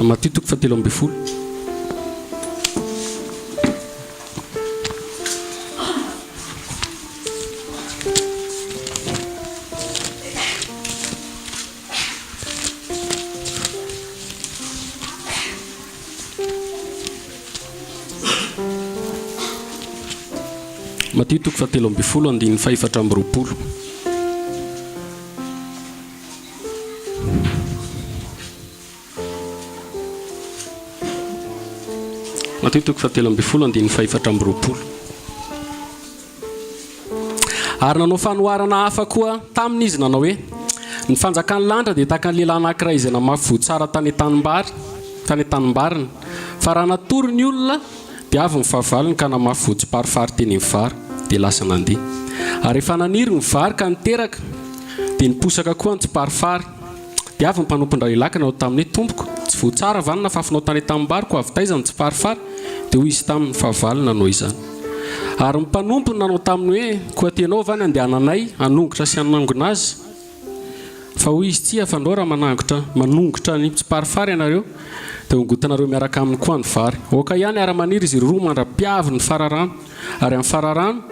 Matitoko fatelo amby folo. Matitoko fatelo amby folo andiny faefatra amby roapolo. Matitoko fatelo amby folo andiny faefatra amby roapolo. Ary nanao fanoharana hafa koa tamin'izy nanao hoe ny fanjakan'ny lanitra dia tahaka ny lehilahy anankiray izay namafy voatsara tany an-tanimbariny, fa raha natory ny olona dia avy ny fahavalony ka namafy voatsiparifary teny amin'ny vary dia lasa nandeha. Ary rehefa naniry ny vary ka niteraka dia niposaka koa ny tsiparifary dia avy ny mpanompon'ilay lehilahy ka nanao tamin'ny hoe tompoko, tsy voatsara vanina fa afinao tany an-tanimbar ko avy taiza ny tsiparifary, dia hoy izy tamin'ny fahavalony nanao izany. Ary ny mpanompony nanao taminy hoe koa tenao vany andehananay hanongotra sy hanangona azy, fa hoy izy tsy afandao raha manongotra ny tsiparifary ianareo dia hongotanareo miaraka aminy koa ny vary. Oka ihany ara-maniry izy roa mandra-piavy ny fararano, ary amin'ny fararano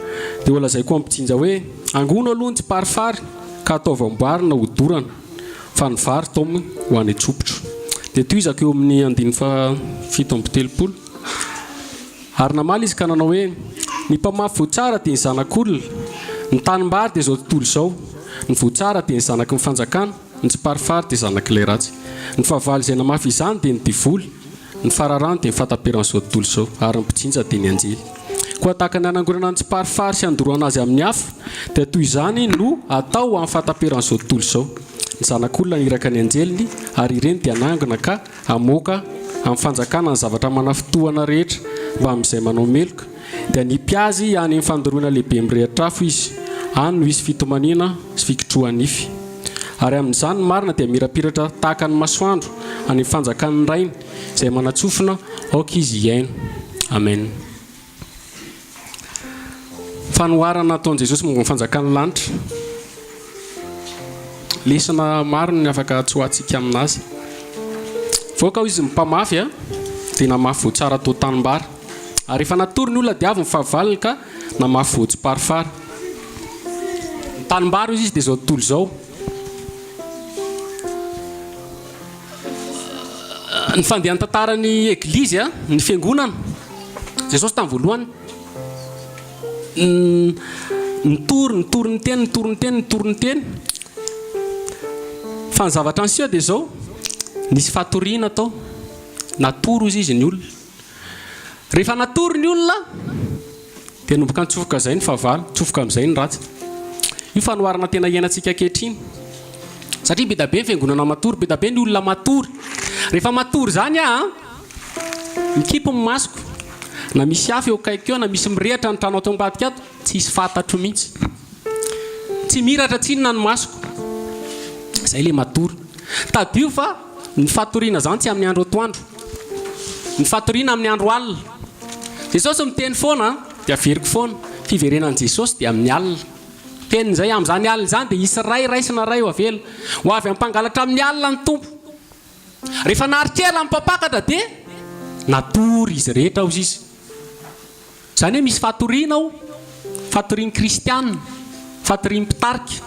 dia olazay koa ampitsinja hoe angono aloha ny tsiparifary ka ataovamboarina hodorana, fa ny vary taominy ho any tsopotro. Dia toizako eo amin'ny andiny fa 7:30. Ary namaly izy ka nanao hoe ny mpamafy voatsara dia ny zanak'olona, ny tanimbary dia izao tontolo izao, ny voatsara dia ny zanaky ny fanjakana, ny tsiparifary dia zanak'ilay ratsy. Ny fahavalo izay namafy izany dia ny divoly, ny fararano dia ny fataperan'izao tontolo izao, ary ny mpitsinja dia ny anjely. Koa tahaka ny anangonana ny tsiparifary sy andoroana azy amin'ny hafa dia toy izany no atao amin'ny fataperan'izao tontolo izao. Ny zanak'olona niraka ny anjeliny, ary ireny dia anangona ka amoaka amin'ny fanjakana ny zavatra manafitohana rehetra mba amin'izay manao meloka, dia ny mpiazy any amin'ny fandoroana lehibe mirehitra-trafo izy, any no isy fitomaniana sy fikitrohanify. Ary amin'izany ny marina dia mirapiratra tahaka ny masoandro any fanjakan'ny rainy izay manatsofina aoka izy hiaino. Amen. Fanoharana nataon'i Jesosy momba ny fanjakan'ny lanitra. Lesona maro ny afaka tsoatsika aminazy. Voaka izy mpamafy dia namafy voatsara tao tanimbary, ary rehefa natory ny olona dia avy ny fahavalony ka namafy voatsiparifary. Ny tanimbary izy dia izao tontolo izao. Ny fandehan'ny tantaran'ny eglizy, ny fiangonana, Jesosy tamin'ny voalohany nitory ny teny. Fa ny zavatra ansiva dia izao, nisy fatoriana tao, natory izy ny olona. Rehefa natory ny olona dia nomboka nitsofoka izay ny fahavalo, tsofoka amin'izay ny ratsy. Io fanoharana tena iainantsika ankehitriny, satria be da be ny fiangonana matory, be da be ny olona matory. Rehefa matory zany mikipo ny masoko, na misy afy eo akaiky eo, na misy mirehatra ny trano ato ambadika ato, tsy hisy fantatro mihitsy, tsy miratra tsinona ny masoko. Izay le matory. Tadio fa ny fatoriana zany tsy amin'ny andro atoandro, ny fatoriana amin'ny andro alina. Jesosy miteny foana dia averiko foana, fiverenan'i Jesosy dia amin'ny alina. Tenin'izay amin'izany alina izany dia isy ray raisina ray ho avela, ho avy ampangalatra amin'ny alina ny tompo. Rehefa naritrela mpampakatra dia natory izy rehetra ao izy. Izany hoe misy fatoriana ao, fatorian'ny kristianina, fatorian'ny mpitarika.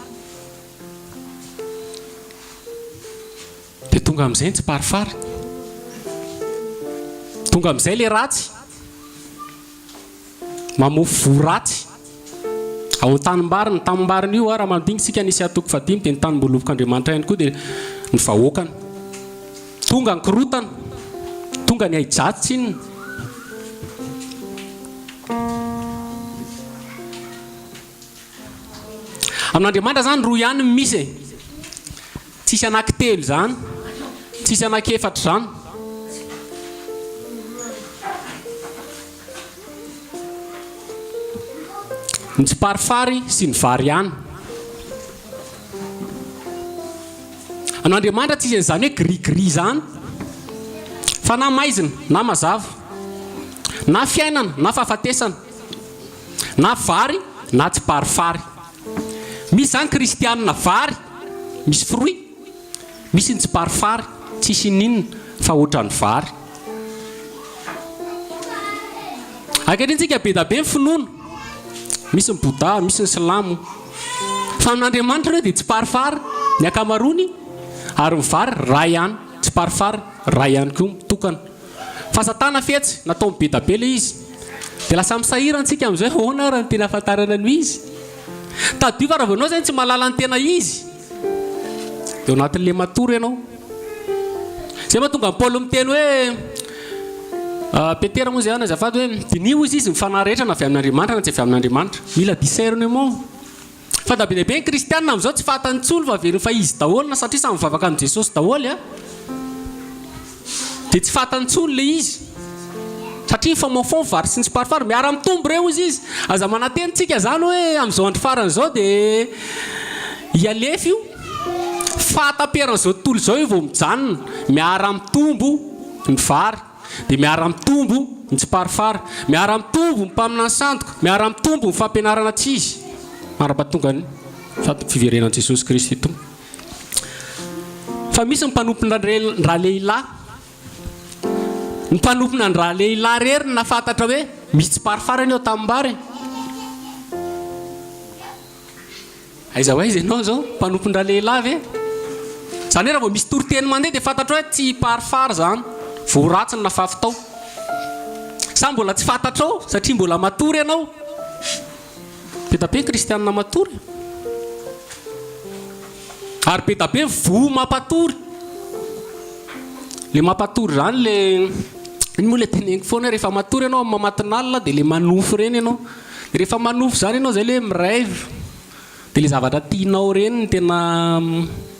Dia tonga amin'izay ny tsiparifary, tonga amin'izay le ratsy, mamofo voaratsy ao an-tanimbariny. Ny tanimbariny io raha mandinitsika nisy atoko 5 dia ny tanimbolovokan'Andriamanitra ihany koa dia ny vahoakany. Tonga ny korotana, tonga ny haijatsy inona. Amin'Andriamanitra zany roa ihany misy, tsisy anankitelo zany, tsisy anankefatra zany. Ny tsiparifary sy ny vary ihany. Amin'Andriamanitra tsisy an'izany hoe gris zany, fa na maizina na mazava, na fiainana na fahafatesana, na vary na tsiparifary. Misy zany kristianina vary, misy fruit, misy ny tsiparifary, tsisy ninona fa ohatrany vary. Ankehitritsika be da be ny finoana, misy ny Bouddha, misy ny Silamo, fa amin'Andriamanitra hoe dia tsy parifary ny akamarony, ary ny vary ray ihany, tsy parifary ray ihany koa mitokana. Fa Satana fetsy natao be da be le izy, dia lasa misahirantsika amin'izay ahoana raha ny tena ahafantarana ny izy. Tadio fa raha vao ianao zany tsy mahalala ny tena izy, dia ao anatin'ilay matory ianao. Zay mahatonga ny Paoly miteny hoe Petera moa zay azafady hoe dinio izy mifanahy rehetra na avy amin'Andriamanitra na tsy avy amin'Andriamanitra, mila discernement. Fa da be dia be ny kristianina amin'izao tsy fantany tsolo fa very fa izy daholo na satria samy mivavaka amin'ny Jesosy daholo dia tsy fantany tsolo le izy, satria famafao vary sy ny tsy parifary miara mitombo reo izy. Aza manatenitsika zany hoe amin'izao andro farany izao dia ialefy io fahataperan'izao tontolo izao io vao mijanona, miara mitombo ny vary, dia miara mitombo ny tsy parifary, miara mitombo ny mpaminany sandoka, miara mitombo ny fampianarana tsy izy, mara-pahatonga ny fiverenan'i Jesosy Kristy to. Fa misy ny mpanompona raha lehilahy, ny mpanompona ny raha lehilahy rery na fantatra hoe misy tsy parifary any eo tamin'mbary. Aiza ho aiza ianao zao mpanompona raha lehilahy ve? Zany hoe raha vao misy toriteny mandeha dia fantatra hoe tsy parifary zany, voaratsiny na fafitao. Sa mbola tsy fantatrao satria mbola matory ianao. Be da be ny kristianina matory, ary be da be vo mampatory. Le mampatory zany le iny moa le teneniko foana rehefa matory ianao amin'ny mamatinalina dia le manofo reny ianao. Rehefa manofo zany ianao zay le miraivo, dia le zavatra tianao reny ny tena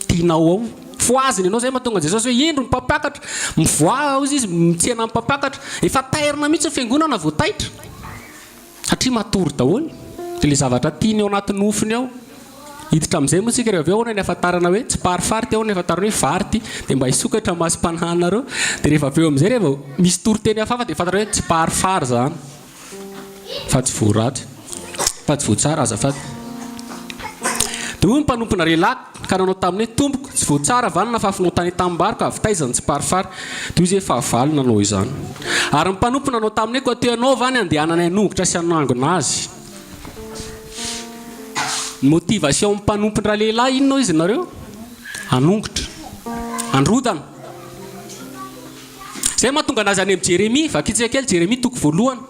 tianao ao. Foaziny ianao zay mahatonga Jesosy hoe indro ny mpampiakatra, mivoa ozy izy mitsena ny mpampiakatra, efa tairina mihitsy ny fiangonana vao taitra, satria matory daholo. Dia le zavatra tiany ao anaty nofony ao. Hiditra amin'izay moa tsika rehefa avy ao ny ahafantarana hoe tsy parifary ty ao, ny ahafantarana hoe vary ty, dia mba hisokatra masom-panahinareo. Dia rehefa avy eo amin'izay rehefa misy toriteny hafahafa dia fantatra hoe tsy parifary zany, fa tsy voaratsy, fa tsy voatsara azafady. Dia hoy ny mpanompona relahy ka nanao tamin'ny hoe tompoko tsy voatsara vanina fa afinao tany tanim-bary ka avitaizany tsy parifary, dia hoy izay fahavalo nanao izany. Ary ny mpanompona nanao tamin'ny hoe koa teo ianao vany andehanana hanongotra sy hanangona azy. Motivation mpanompona raha lehilahy inona izy nareo? Hanongotra, androdana. Zay mahatonga anazy any amin'ny Jérémie, vakitsika kely Jérémie toko voalohany.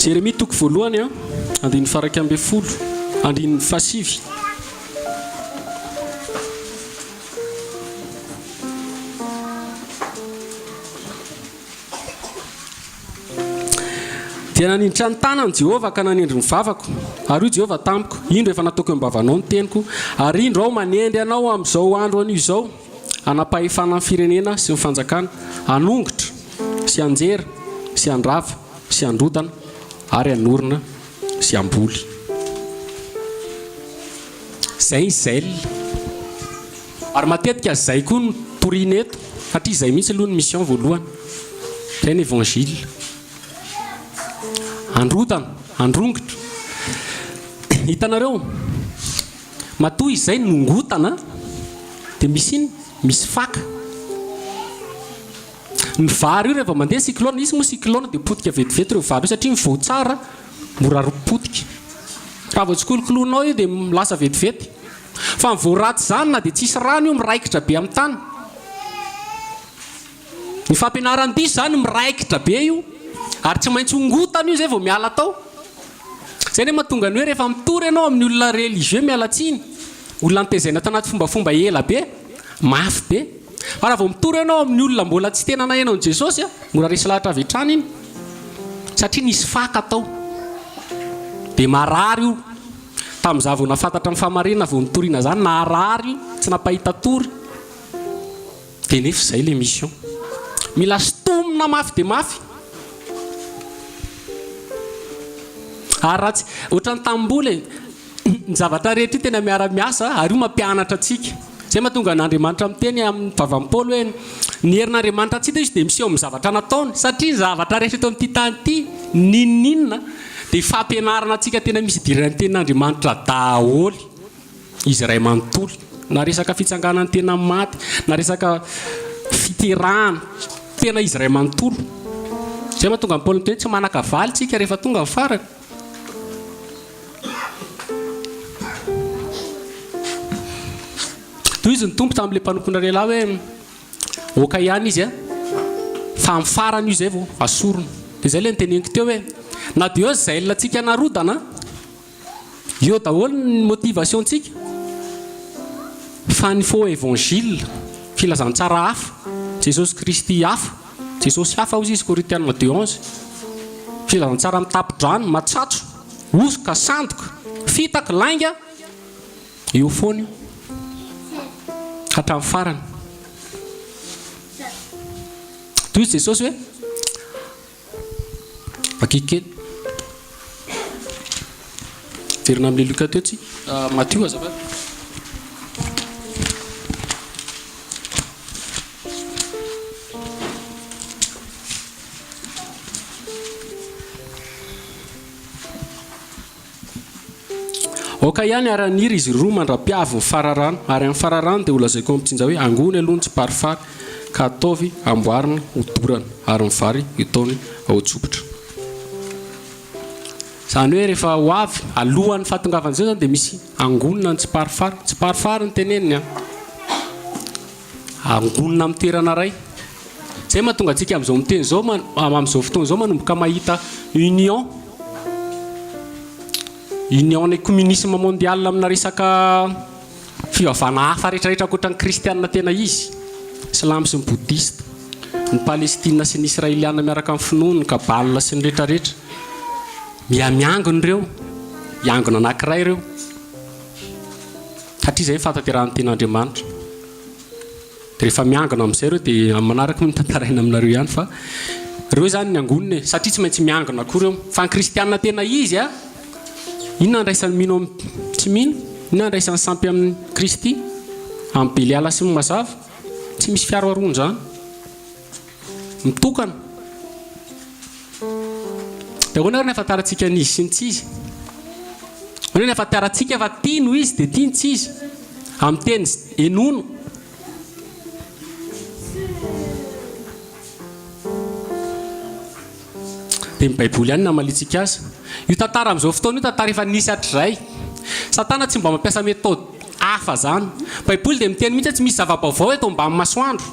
Jérémie toko voalohany andin'ny faraika amby folo, andin'ny fasivy. Dia naninditra ny tanany Jehovah ka nanindry ny vavako, ary io Jehovah tamiko, indro efa nataoko embavagnao ny teniko, ary indro aho manendy anao amin'izao andro anio izao, hanapahefana ny firenena sy ny fanjakana, hanongotra sy anjera sy andrava sy androdana ary anorina sy amboly. Zay zay, ary matetika zay koa no toriana eto, satria zay mihitsy aloha ny mission voalohany, zay ny évangile. Androdana, androngotra. Hitanareo, matoy izay nongotana dia misy iny, misy faka. Ny vary io rehefa mandeha cyclone, izy moa cyclone dia potika vetivety ireo vary io satria ny voatsara mora potika. Raha vao tsy kolokoloinao io dia lasa vetivety. Fa ny voaratsy zany na dia tsisy rano io miraikitra be amin'ny tany. Ny fampianaran-diso zany miraikitra be io, ary tsy maintsy ongotana io zay vao miala tao. Zay ny mahatonga ny hoe rehefa mitory ianao amin'ny olona religieux miala tsiny, olona nitezaina tanaty fombafomba ela be, mafy be. Fa raha vao mitory ianao amin'ny olona mbola tsy tena nahainao Jesosy, mora resy lahatra avy hatrany iny, satria nisy faka tao. Dia marary io. Tamin'izaho vao nafantatra ny famarinana vao nitoriana zany, naharary io, tsy napahita tory. Dia nefa izay le mission. Mila sitomina mafy dia mafy. Ary raha tsy ohatran'ny tamboly, ny zavatra rehetra io tena miara-miasa, ary io mampianatra antsika. zay mahatonga n'Andriamanitra miteny amin'ny vavam-Paoly hoe ny herin'Andriamanitra tsy hita izy dia miseho amin'ny zavatra nataony satria zavatra rehetra eto amin'ity tany ity ninninna dia fampianarana antsika tena misy idiran'ny tenin'Andriamanitra daholy izy iray manontolo na resaka fitsanganany tena maty na resaka fiterahana tena izy iray manontolo zay mahatonga ny Paoly miteny tsy manakavaly tsika rehefa tonga ny farany. Toy izy ny tompo tamin'ilay mpanompona lehilahy hoe oka ihany izy fa amin'ny farany io zay vao asorona dia zay ilay niteneniko teo hoe na dia eo zay latsika narodana eo daholo ny motivationtsika fa ny faux évangile filazantsara hafa Jesosy Kristy hafa Jesosy hafa hozy izy Korinthiens 2:11 filazantsara mitapidrano matsatso osoka sandoka fitaka lainga eo foana hatramin'ny farany. Toy izy Jesosy hoe akikely verina amin'ilay Luka teo tsy Matthieu azafady. Oka ihany araniry izy roa mandra-piavo ny fararano ary amin'ny fararano dia olazaiko mpitsinja hoe angony aloha ny tsy parifary ka ataovy amboarina hodorana ary ny vary itaony ao tsopotra. Izany hoe rehefa ho avy alohan'ny fahatongavan'izay zany dia misy angonina ny tsy parifary ny teneniny angonina amin'ny toerana iray. Zay mahatonga antsika amin'izao miteny zao amin'izao fotoana izao manomboka mahita union ny communisme mondial amina resaka fivavahana hafa rehetrarehetra ankoatra ny kristianina tena izy silamo sy ny boudiste ny palestina sy ny israeliana miaraka amin'ny finoana ny kabala sy ny rehetrarehetra miangona ireo iangona anankiray ireo satria izay fahatanterahany ten'Andriamanitra dia rehefa miangona amin'izay ireo dia manaraka mitantaraina aminareo ihany fa ireo zany ny angonina satria tsy maintsy miangona koa ireo fa ny kristianina tena izy inona andraisan'ny mino tsy mino inona andraisan'ny sampy amin'ny Kristy amin'ny Beliala sy ny mazava tsy misy fiaroarony zany mitokana dia hoana ny ahafantarantsika n'izy sy ny tsizy hoana ny ahafantarantsika fa tiano izy dia tiany tsy izy amin'ny teny enono dia ny baiboly ihany namalitsika azy io tantara amin'izao fotoana io tantara efa nisy hatrizay satana tsy mba mampiasa méthode hafa zany baiboly dia miteny mihitsy tsy misy zava-baovao eto mba amin'ny masoandro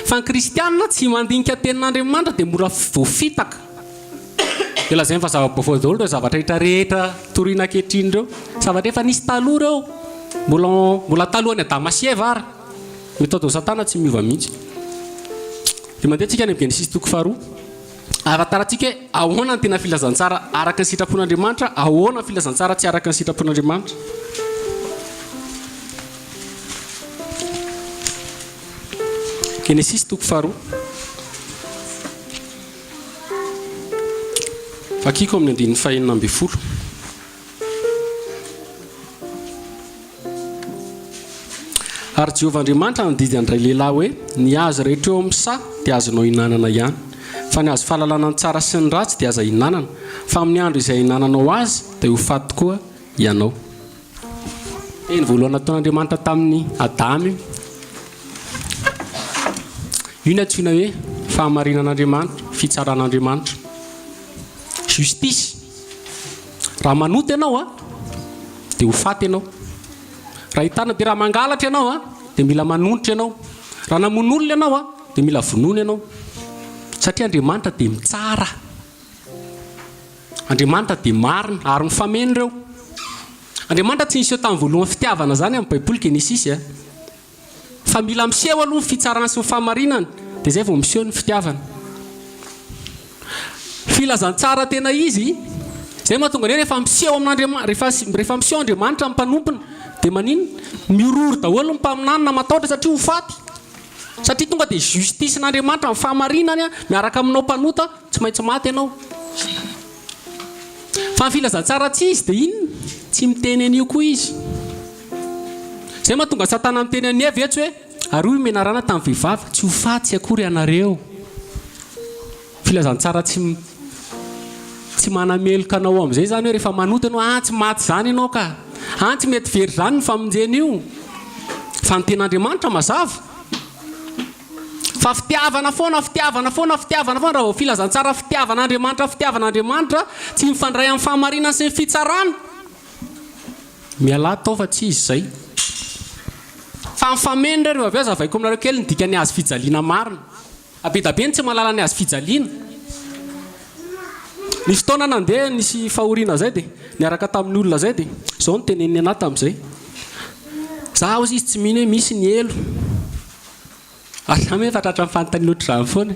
fa ny kristianina tsy mandinika tenin'Andriamanitra dia mora voafitaka dia lazainy fa zava-baovao daholo ireo zavatra rehetra toriana ankehitriny ireo zavatra efa nisy taloha ireo mbola talohany Adama sy Eva ary méthode satana tsy miova mihitsy. Dia mandeha antsika any amin'ny Genesis toko faharoa ahafantarantsika hoe ahoana ny tena filazantsara araka ny sitrapon'Andriamanitra ahoana ny filazantsara tsy araka ny sitrapon'Andriamanitra. Genesis toko faharoa fakiko amin'ny andininy fahaenina amby folo. Ary Jehovah Andriamanitra nandidy andray lehilahy hoe ny hazo rehetra eo amin'ny sa dia azonao hinanana ihany fa ny hazo fahalalana ny tsara sy ny ratsy dia aza hinanana fa amin'ny andro izay hinananao azy dia ho faty koa ianao. Ny voalohany nataon'Andriamanitra tamin'ny Adama io ny antsoina hoe fahamarinan'Andriamanitra fitsaran'Andriamanitra justice. Raha manoty ianao dia ho faty ianao, raha hitana dia raha mangalatra ianao dia mila manonitra ianao, raha namono olona ianao dia mila vonoina ianao satria Andriamanitra dia mitsara, Andriamanitra dia marina ary mifameno ireo. Andriamanitra tsy niseho tamin'ny voalohany fitiavana zany amin'ny baiboly Genesis fa mila miseho aloha ny fitsarana sy ny fahamarinana dia zay vao miseho ny fitiavana. Filazantsara tena izy zay mahatonga ny rehefa miseho amin'Andriamanitra rehefa miseho Andriamanitra amin'ny mpanompona dia manino miororo daholo ny mpaminanina matahotra satria ho faty, satria tonga dia justice n'Andriamanitra amin'ny fahamarinany miaraka aminao mpanota tsy maintsy maty ianao. Fa ny filazantsara tsy izy dia inona tsy miteny an'io koa izy zay mahatonga Satana miteny any Eva eto hoe ary hoy menarana tamin'ny vehivavy tsy ho fatsy akory ianareo. Filazantsara tsy manameloka anao amin'izay zany hoe rehefa manota ianao tsy maty zany ianao ka tsy mety very zany ny famonjena io. Fa ny ten'Andriamanitra mazava fa fitiavana foana raha vao filazantsara fitiavan'Andriamanitra tsy mifandray amin'ny fahamarinana sy ny fitsarana. Miala tao fa tsy izy zay. Fa mifameno ireo avy eo zavaiko aminareo kely ny dikany hazo fijaliana marina. Abedabe ny tsy mahalala ny hazo fijaliana. Nisy fotoana nandeha nisy fahoriana zay dia niaraka tamin'ny olona zay dia izao no teneniny anahy tamin'izay. Zaho izy tsy mino hoe misy ny elo. Ary zany hoe fatratra ny fanontaniana ohatr'izany foana.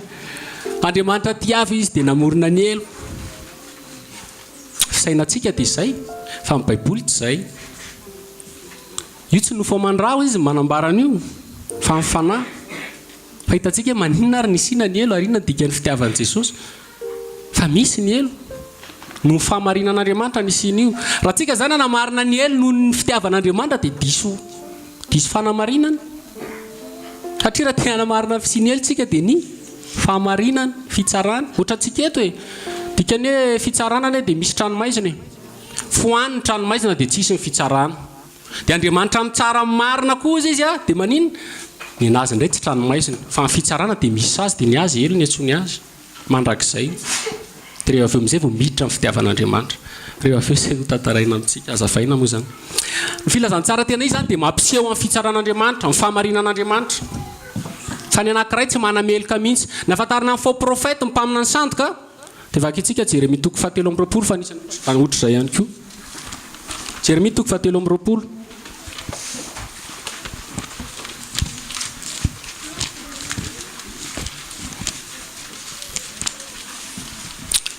Andriamanitra tiavy izy dia namorona ny elo. Fisainantsika dia izay, fa amin'ny Baiboly tsy izay. Io tsy nofo aman-draho izy manambara an'io fa ny fanahy. Fahitantsika maninona ary nisina ny elo ary inona dikan'ny fitiavan'i Jesosy. Fa misy ny elo. No fahamarinan'Andriamanitra nisin'io. Raha tsika zany namarina ny elo noho ny fitiavan'Andriamanitra dia diso fanamarinana. Satria raha te hanamarina ny elo tsika dia ny fahamarinana, fitsarana. Ohatra antsika eto hoe dikany hoe fitsarana dia misy tranomaizina. Foany ny tranomaizina dia tsisy ny fitsarana. Dia Andriamanitra mitsara marina koa izy dia maninona? Ny anazy indray tsy tranomaizina. Fa ny fitsarana dia misy azy dia ny azy elo ny antsony azy. Mandrakizay. Dia rehefa avy amin'izay vao miditra amin'ny fitiavan'Andriamanitra. Rehefa avy eo izay ho tantaraina amintsika azavaina moa zany. Ny filazantsara tena izy zany dia mampiseho amin'ny fitsaran'Andriamanitra, amin'ny fahamarinan'Andriamanitra. Fa ny anankiray tsy manameloka mihitsy. Nahafantarina amin'ny faux prophète ny mpamina ny sandoka dia vakintsika Jérémie 7:20 fa anisany ohatr'izay ihany koa. Jérémie 7:20.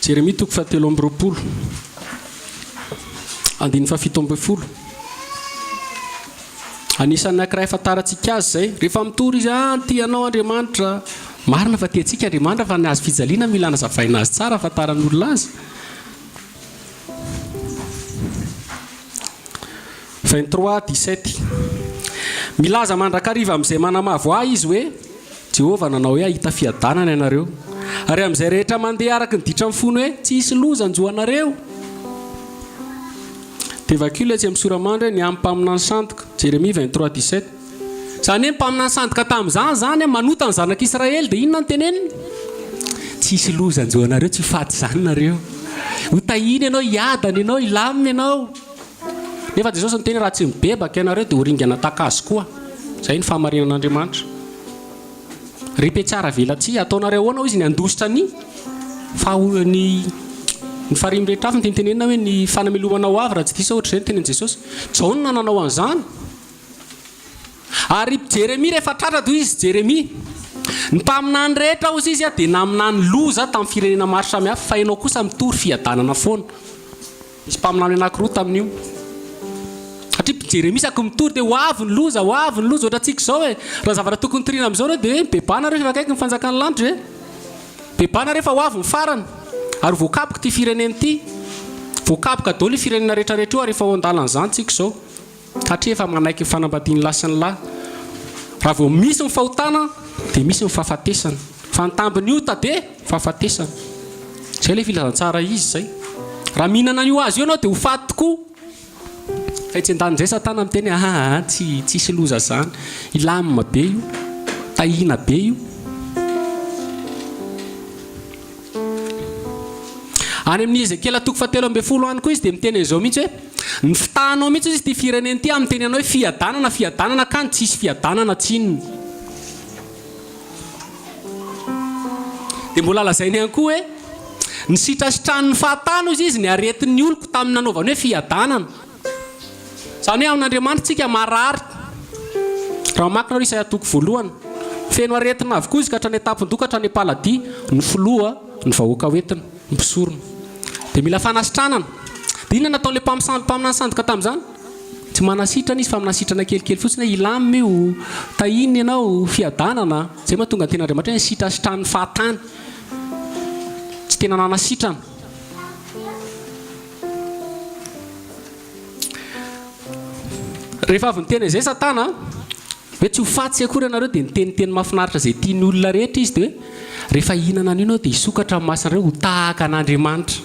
Jérémie 7:20. Andiny 7:70. Anisan'ny anankiray ahafantarantsika azy zay. Rehefa mitory izy tianao Andriamanitra. Marina fa tiantsika Andriamanitra fa ny azo fijaliana mila nazavaina azy tsara ahafantaran'olona azy. 23:17. Milaza mandrakariva amin'izay manamavo ahy izy hoe Jehovah nanao hoe ahita fiadanana ianareo. Ary amin'izay rehetra mandeha araka ny ditra mifono hoe tsy hisy loza anjoanareo. Dia vakile tsy amin'ny soramandry hoe ny ampamina ny sandoka. Jérémie 23:17. Zany hoe mpamina ny sandoka tamin'izany zany manota ny zanak'Israely dia inona ny teneniny? Tsy hisy loza anjoanareo, tsy faty zany nareo. Ho tahiny ianao, hiadana ianao, hilamina ianao. Nefa Jesosy ny teny raha tsy mibebaka ianareo dia ho ringana takazy koa. Zay ny fahamarinan'Andriamanitra. Ripy tsara velatsia ataonareo ahoana izy ny andositra ny farimy rehetra hafa ny tenenina hoe ny fanamelomana ho avy raha tsy diso ohatra izay ny tenin Jesosy. Jaona nanao an'izany. Ary Jérémie rehefa tratra toy izy Jérémie. Ny mpaminany rehetra hozy izy dia naminany loza tamin'ny firenena maro samihafa fa ianao kosa mitory fiadanana foana. Misy mpaminany anankiroa tamin'io. Satria Jérémie isaky mitory dia ho avy ny loza ohatra antsika izao hoe raha zavatra tokony toriana amin'izao dia bebana rehefa akaiky ny fanjakan'ny lanitra hoe bebana rehefa ho avy ny farany ary voakapoka ity firenena ity voakapoka daholo firenena rehetrarehetra io rehefa ho andalan'izany tsika izao satria efa manaiky ny fanambadiany lahy sy ny lahy. Raha vao misy ny fahotana dia misy ny fahafatesana. Fa ny tambiny ota dia fahafatesana. Zay ilay filazantsara izy zay. Raha mihinana io azy io ianao dia ho faty tokoa. Fa tsy andan'izay Satana miteny tsy hisy loza zany. Ilamina be io, tahina be io. Any amin'ny Ezekiel 7:20 any koa izy dia miteny an'izao mihitsy hoe ny fitahanao mihitsy izy ty firenena ity amin'ny teny anao hoe fiadanana ka tsy hisy fiadanana tsinony. Dia mbola lazainy ihany koa hoe ny sitrasitrany fahatana izy ny aretin'ny oloko tamin'ny nanaovany hoe fiadanana. Zany hoe amin'Andriamanitra tsika marary. Raha makina ry Isaia 1:1 feno aretina avokoa izy ka hatrany tapon-doka hatrany paladi ny filoha ny vahoaka hoentina ny mpisorona. Dia mila fanasitranana. Dia inona nataon'ilay mpamina ny sandoka tamin'izany? Tsy manasitrana izy fa manasitrana kelikely fotsiny hoe ilamina io, tahiny ianao, fiadanana. Zay mahatonga ny ten'Andriamanitra hoe sitrasitrany fahatany. Tsy tena nanasitrana. rehefa avy niteny izay Satana hoe tsy ho fatsy akory ianareo dia niteniteny mahafinaritra izay tiany olona rehetra izy dia hoe rehefa hihinana an'io ianao dia hisokatra amin'ny masonareo ho tahaka an'Andriamanitra,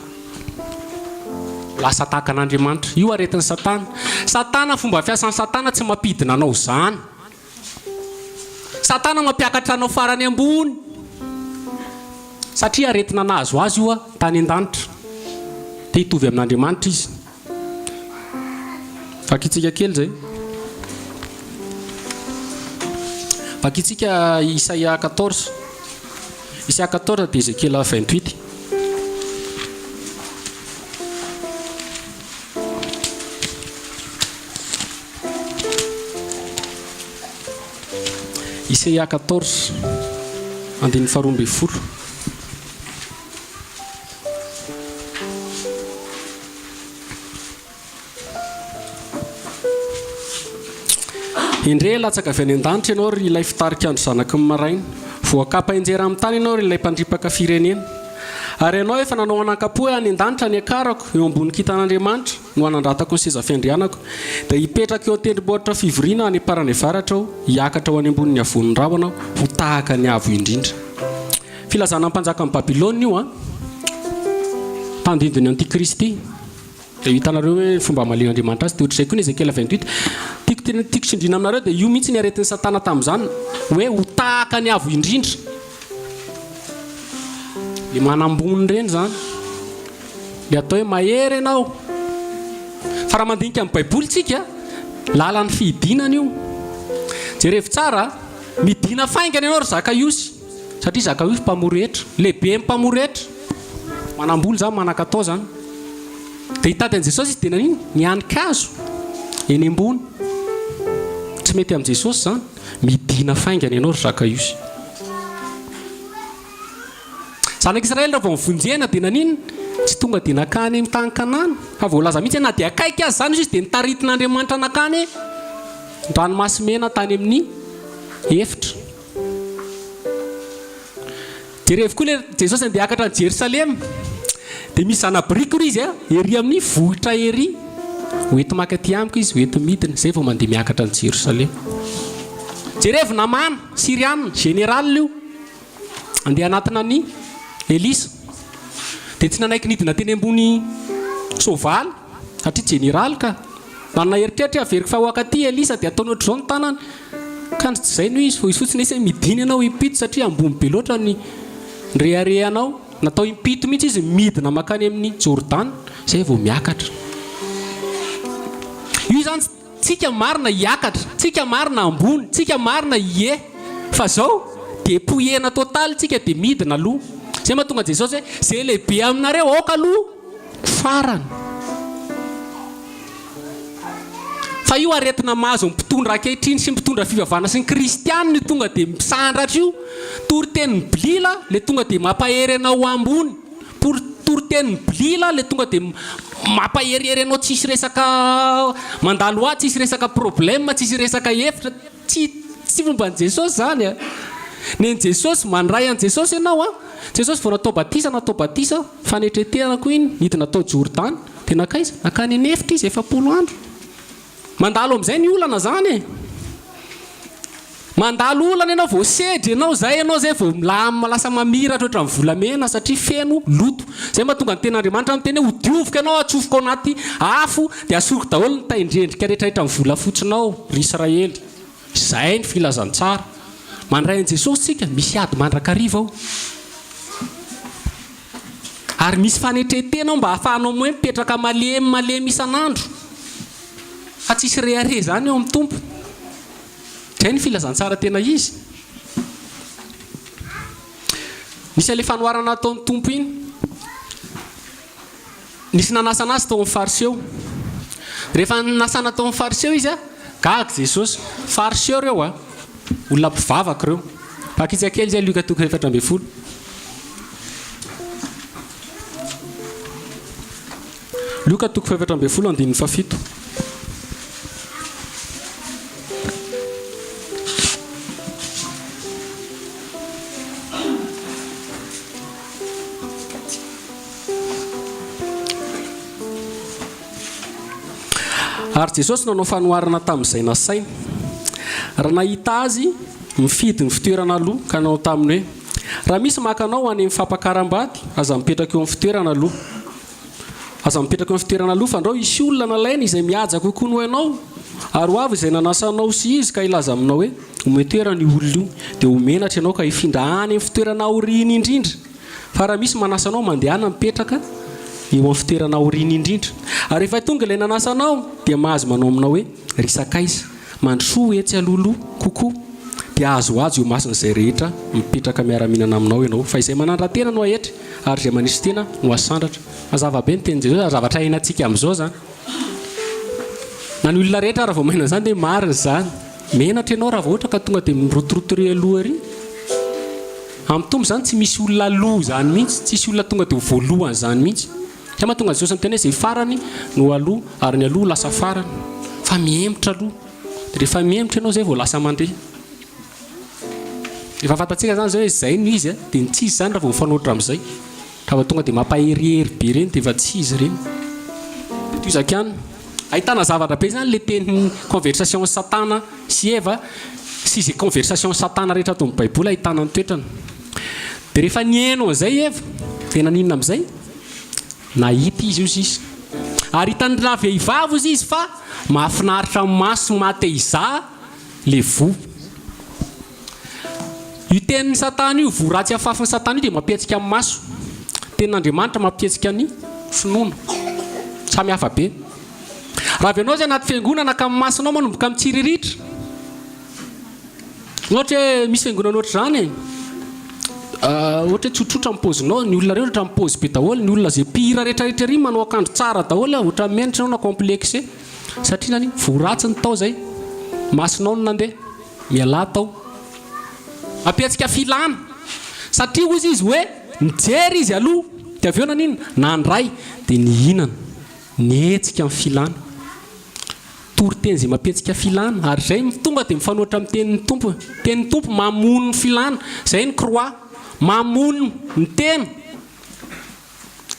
lasa tahaka an'Andriamanitra. Io aretin'ny Satana fomba fiasan'ny Satana tsy mampidina anao izany. Satana mampiakatra anao farany ambony satria aretina nahazo azy io tany an-danitra dia hitovy amin'Andriamanitra izy. Vakitsika kely zay. Vakitsika Isaia 14. Isaia 14 dia Ézéchiel 28. Isaia 14 andininy 12. Indre latsaka avy any an-danitra ianao ry ilay fitarika andro zanaky ny maraina, voakapa enjera amin'ny tany ianao ry ilay mpandripaka firenena. Ary ianao efa nanao anan-kapoe any an-danitra ny akarako eo ambony kitan'Andriamanitra no anandratako ny seza fiandrianako, dia hipetraka eo an-tendrombohitra fivoriana any am-parany avaratra aho, hiakatra ho any ambony avonin'ny rahona ho tahaka ny avo indrindra. Filazana mpanjaka amin'ny Babilôna io tandindiny Antikristy. Dia hitanareo hoe fomba malian'Andriamanitra azy. Dia ohatr'izay koa ny Ézéchiel 28. Tiako sindrina aminareo dia io mihitsy ny aretin'ny Satana tamin'izany hoe ho tahaka ny avo indrindra. Dia manambony ireny zany. Dia atao hoe mahery ianao. Fa raha mandinika amin'ny Baibolitsika lalan'ny fihidinana io. Jerevy tsara, midina faingana ianao ry Zakaiosy, satria Zakaiosy mpamoretra, lehibe mpamoretra. Manamboly zany manan-katao zany. Dia hitady an'i Jesosy izy dia nanino? Nianika-azo eny ambony. Tsy mety amin'i Jesosy zany, midina faingana ianao ry Zakaiosy. Zanak'Israely raha vao mivonjena dia nanino? Tsy tonga dia nakany amin'ny tany Kanana. Fa voalaza mihitsy na dia akaiky azy zany izy dia nitaritin'Andriamanitra nakany ranomasimena tany amin'ny efitra. Jerevy koa ilay Jesosy andeha hiakatra any Jerosalema. Dia misy zana-biriky izy ery amin'ny vohitra ery. Hoety maka aty amiko izy, hoety midina. Izay vao mandeha miakatra any Jerosalema. Jerevy Namana, Siriana, général io. Andeha anatina ny Elisa. Dia tsy nanaiky nidina teny ambony soavaly, satria général ka. Manana eritreritra averiko fa hoaka aty Elisa dia ataony ohatr'izao ny tanany. Ka zay no izy, izy fotsiny hoe midina ianao impito satria ambony be loatra ny reharehanao. Natao impito mihitsy izy midina makany amin'ny Jordana, izay vao miakatra. Io zany tsika marina hiakatra, tsika marina ambony, tsika marina hie. Fa zao dia poihena totaly tsika dia midina aloha. Izay mahatonga Jesosy hoe izay lehibe aminareo aoka aloha farany. Fa io aretina mahazo mpitondra ankehitriny sy mpitondra fivavahana sy ny kristianina tonga dia misandratra io. Toriteny blila le tonga dia mampahery anao ambony. Toriteny blila le tonga dia mampaherihery anao tsisy resaka mandalo azy, tsisy resaka problème, tsisy resaka efitra. Tsy fomba an'i Jesosy zany. Ny Jesosy mandray an'i Jesosy ianao Jesosy vao natao batisa fanetretehana koa iny, nidina natao Jordana, dia nakaiza nakany any efitra izy 4 andro. Mandalo amin'izay ny olana zany. Mandalo olana ianao vao sedry ianao zay vao milama lasa mamiratra ohatran'ny volamena satria feno loto. Izay mahatonga ny ten'Andriamanitra miteny hoe hodiovoka ianao, atsofoka ao anaty afo dia asoroka daholo ny taindrendrika rehetrarehetra amin'ny volafotsinao ry Israely. Izay ny filazantsara. Mandray an'i Jesosy tsika misy ady mandrakariva ao. Ary misy fanetretenao mba hahafahanao hoe mipetraka malemy isan'andro. Fa tsisy rehare zany eo amin'ny tompo. Izay ny filazantsara tena izy. Nisy ilay fanoharana ataon'ny tompo iny. Nisy nanasana azy tao amin'ny fariseo. Rehefa nasana tao amin'ny fariseo izy gaga Jesosy. Fariseo reo olona mpivavaka reo. Vakitsika kely izay Luka 7:20. Luka 7:20 andininy 7. ary Jesosy nanao fanoharana tamin'izay nasaina raha nahita azy mifidy ny fitoerana aloha ka nanao taminy hoe raha misy makanao any amin'ny fampakaram-bady aza mipetraka eo amin'ny fitoerana aloha aza mipetraka eo amin'ny fitoerana aloha fa andreo isy olona nalaina izay mihaja kokoa noho ianao ary ho avy izay nanasanao sy izy ka ilaza aminao hoe ometoerana io olona io dia homenatra ianao ka hifindra any amin'ny fitoerana aoriana indrindra fa raha misy manasanao mandehana mipetraka eo amin'ny fitoerana aoriana indrindra ary rehefa tonga ilay nanasanao dia mahazo manao aminao hoe risakaiza mandrosoa etsy aloloha kokoa dia azo azy io masina izay rehetra mipetraka miara-minana aminao ianao fa izay manandra-tena no ahetra ary izay manisy tena no asandratra mazava be ny teny Jesosy zavatra hainantsika amin'izao zany na ny olona rehetra raha vao mahina zany dia marina zany menatra ianao raha vao ohatra ka tonga dia mirotorotory aloha ary amin'ny tombo zany tsy misy olona aloha zany mihitsy tsisy olona tonga dia voalohany zany mihitsy ka mahatonga Jesosy miteny hoe izay farany no aloha ary ny aloha lasa farany fa mihemotra aloha dia rehefa mihemotra ianao zay vao lasa mandeha efa fantatsika zany zao hoe zay no izy dia ny tsisy zany raha vao mifanohitra amin'izay raha vao tonga dia mampaherihery be reny dia efa tsy izy reny toy zakany ahitana zavatra be zany le teny conversation satana sy Eva sy izay conversation satana rehetra ato amin'ny baiboly ahitana ny toetrany dia rehefa nihaino an'izay Eva dia naninona amin'izay nahita izy io sisa ary hitana vehivavy izy izy fa mahafinaritra maso mateiza le vo io tenin'ny satana io vo ratsy afafin'ny satana io dia mampietsika amin'ny maso tenin'Andriamanitra mampietsika ny finoana samy hafa be raha avy ianao zay anaty fiangonana ka amin'ny masonao manomboka mitsiriritra ohatra hoe misy fiangonana ohatra zany ohatra hoe tsotsotra mipozinao ny olona rehetra mipozy be daholo ny olona zay mpihira rehetrarehetra ry manao akanjo tsara daholo ohatra menitra anao na complexe satria nany voratsy ny tao zay masonao no nandeha miala tao apiatsika filana satria ozy izy hoe nijery izy aloha dia avy eo nanina nandray dia nihinana nietsika amin'ny filana toriteny zay mampietsika filana ary zay tonga dia mifanohitra amin'ny tenin'ny tompo mamono ny filana zay ny croix mamono ny tena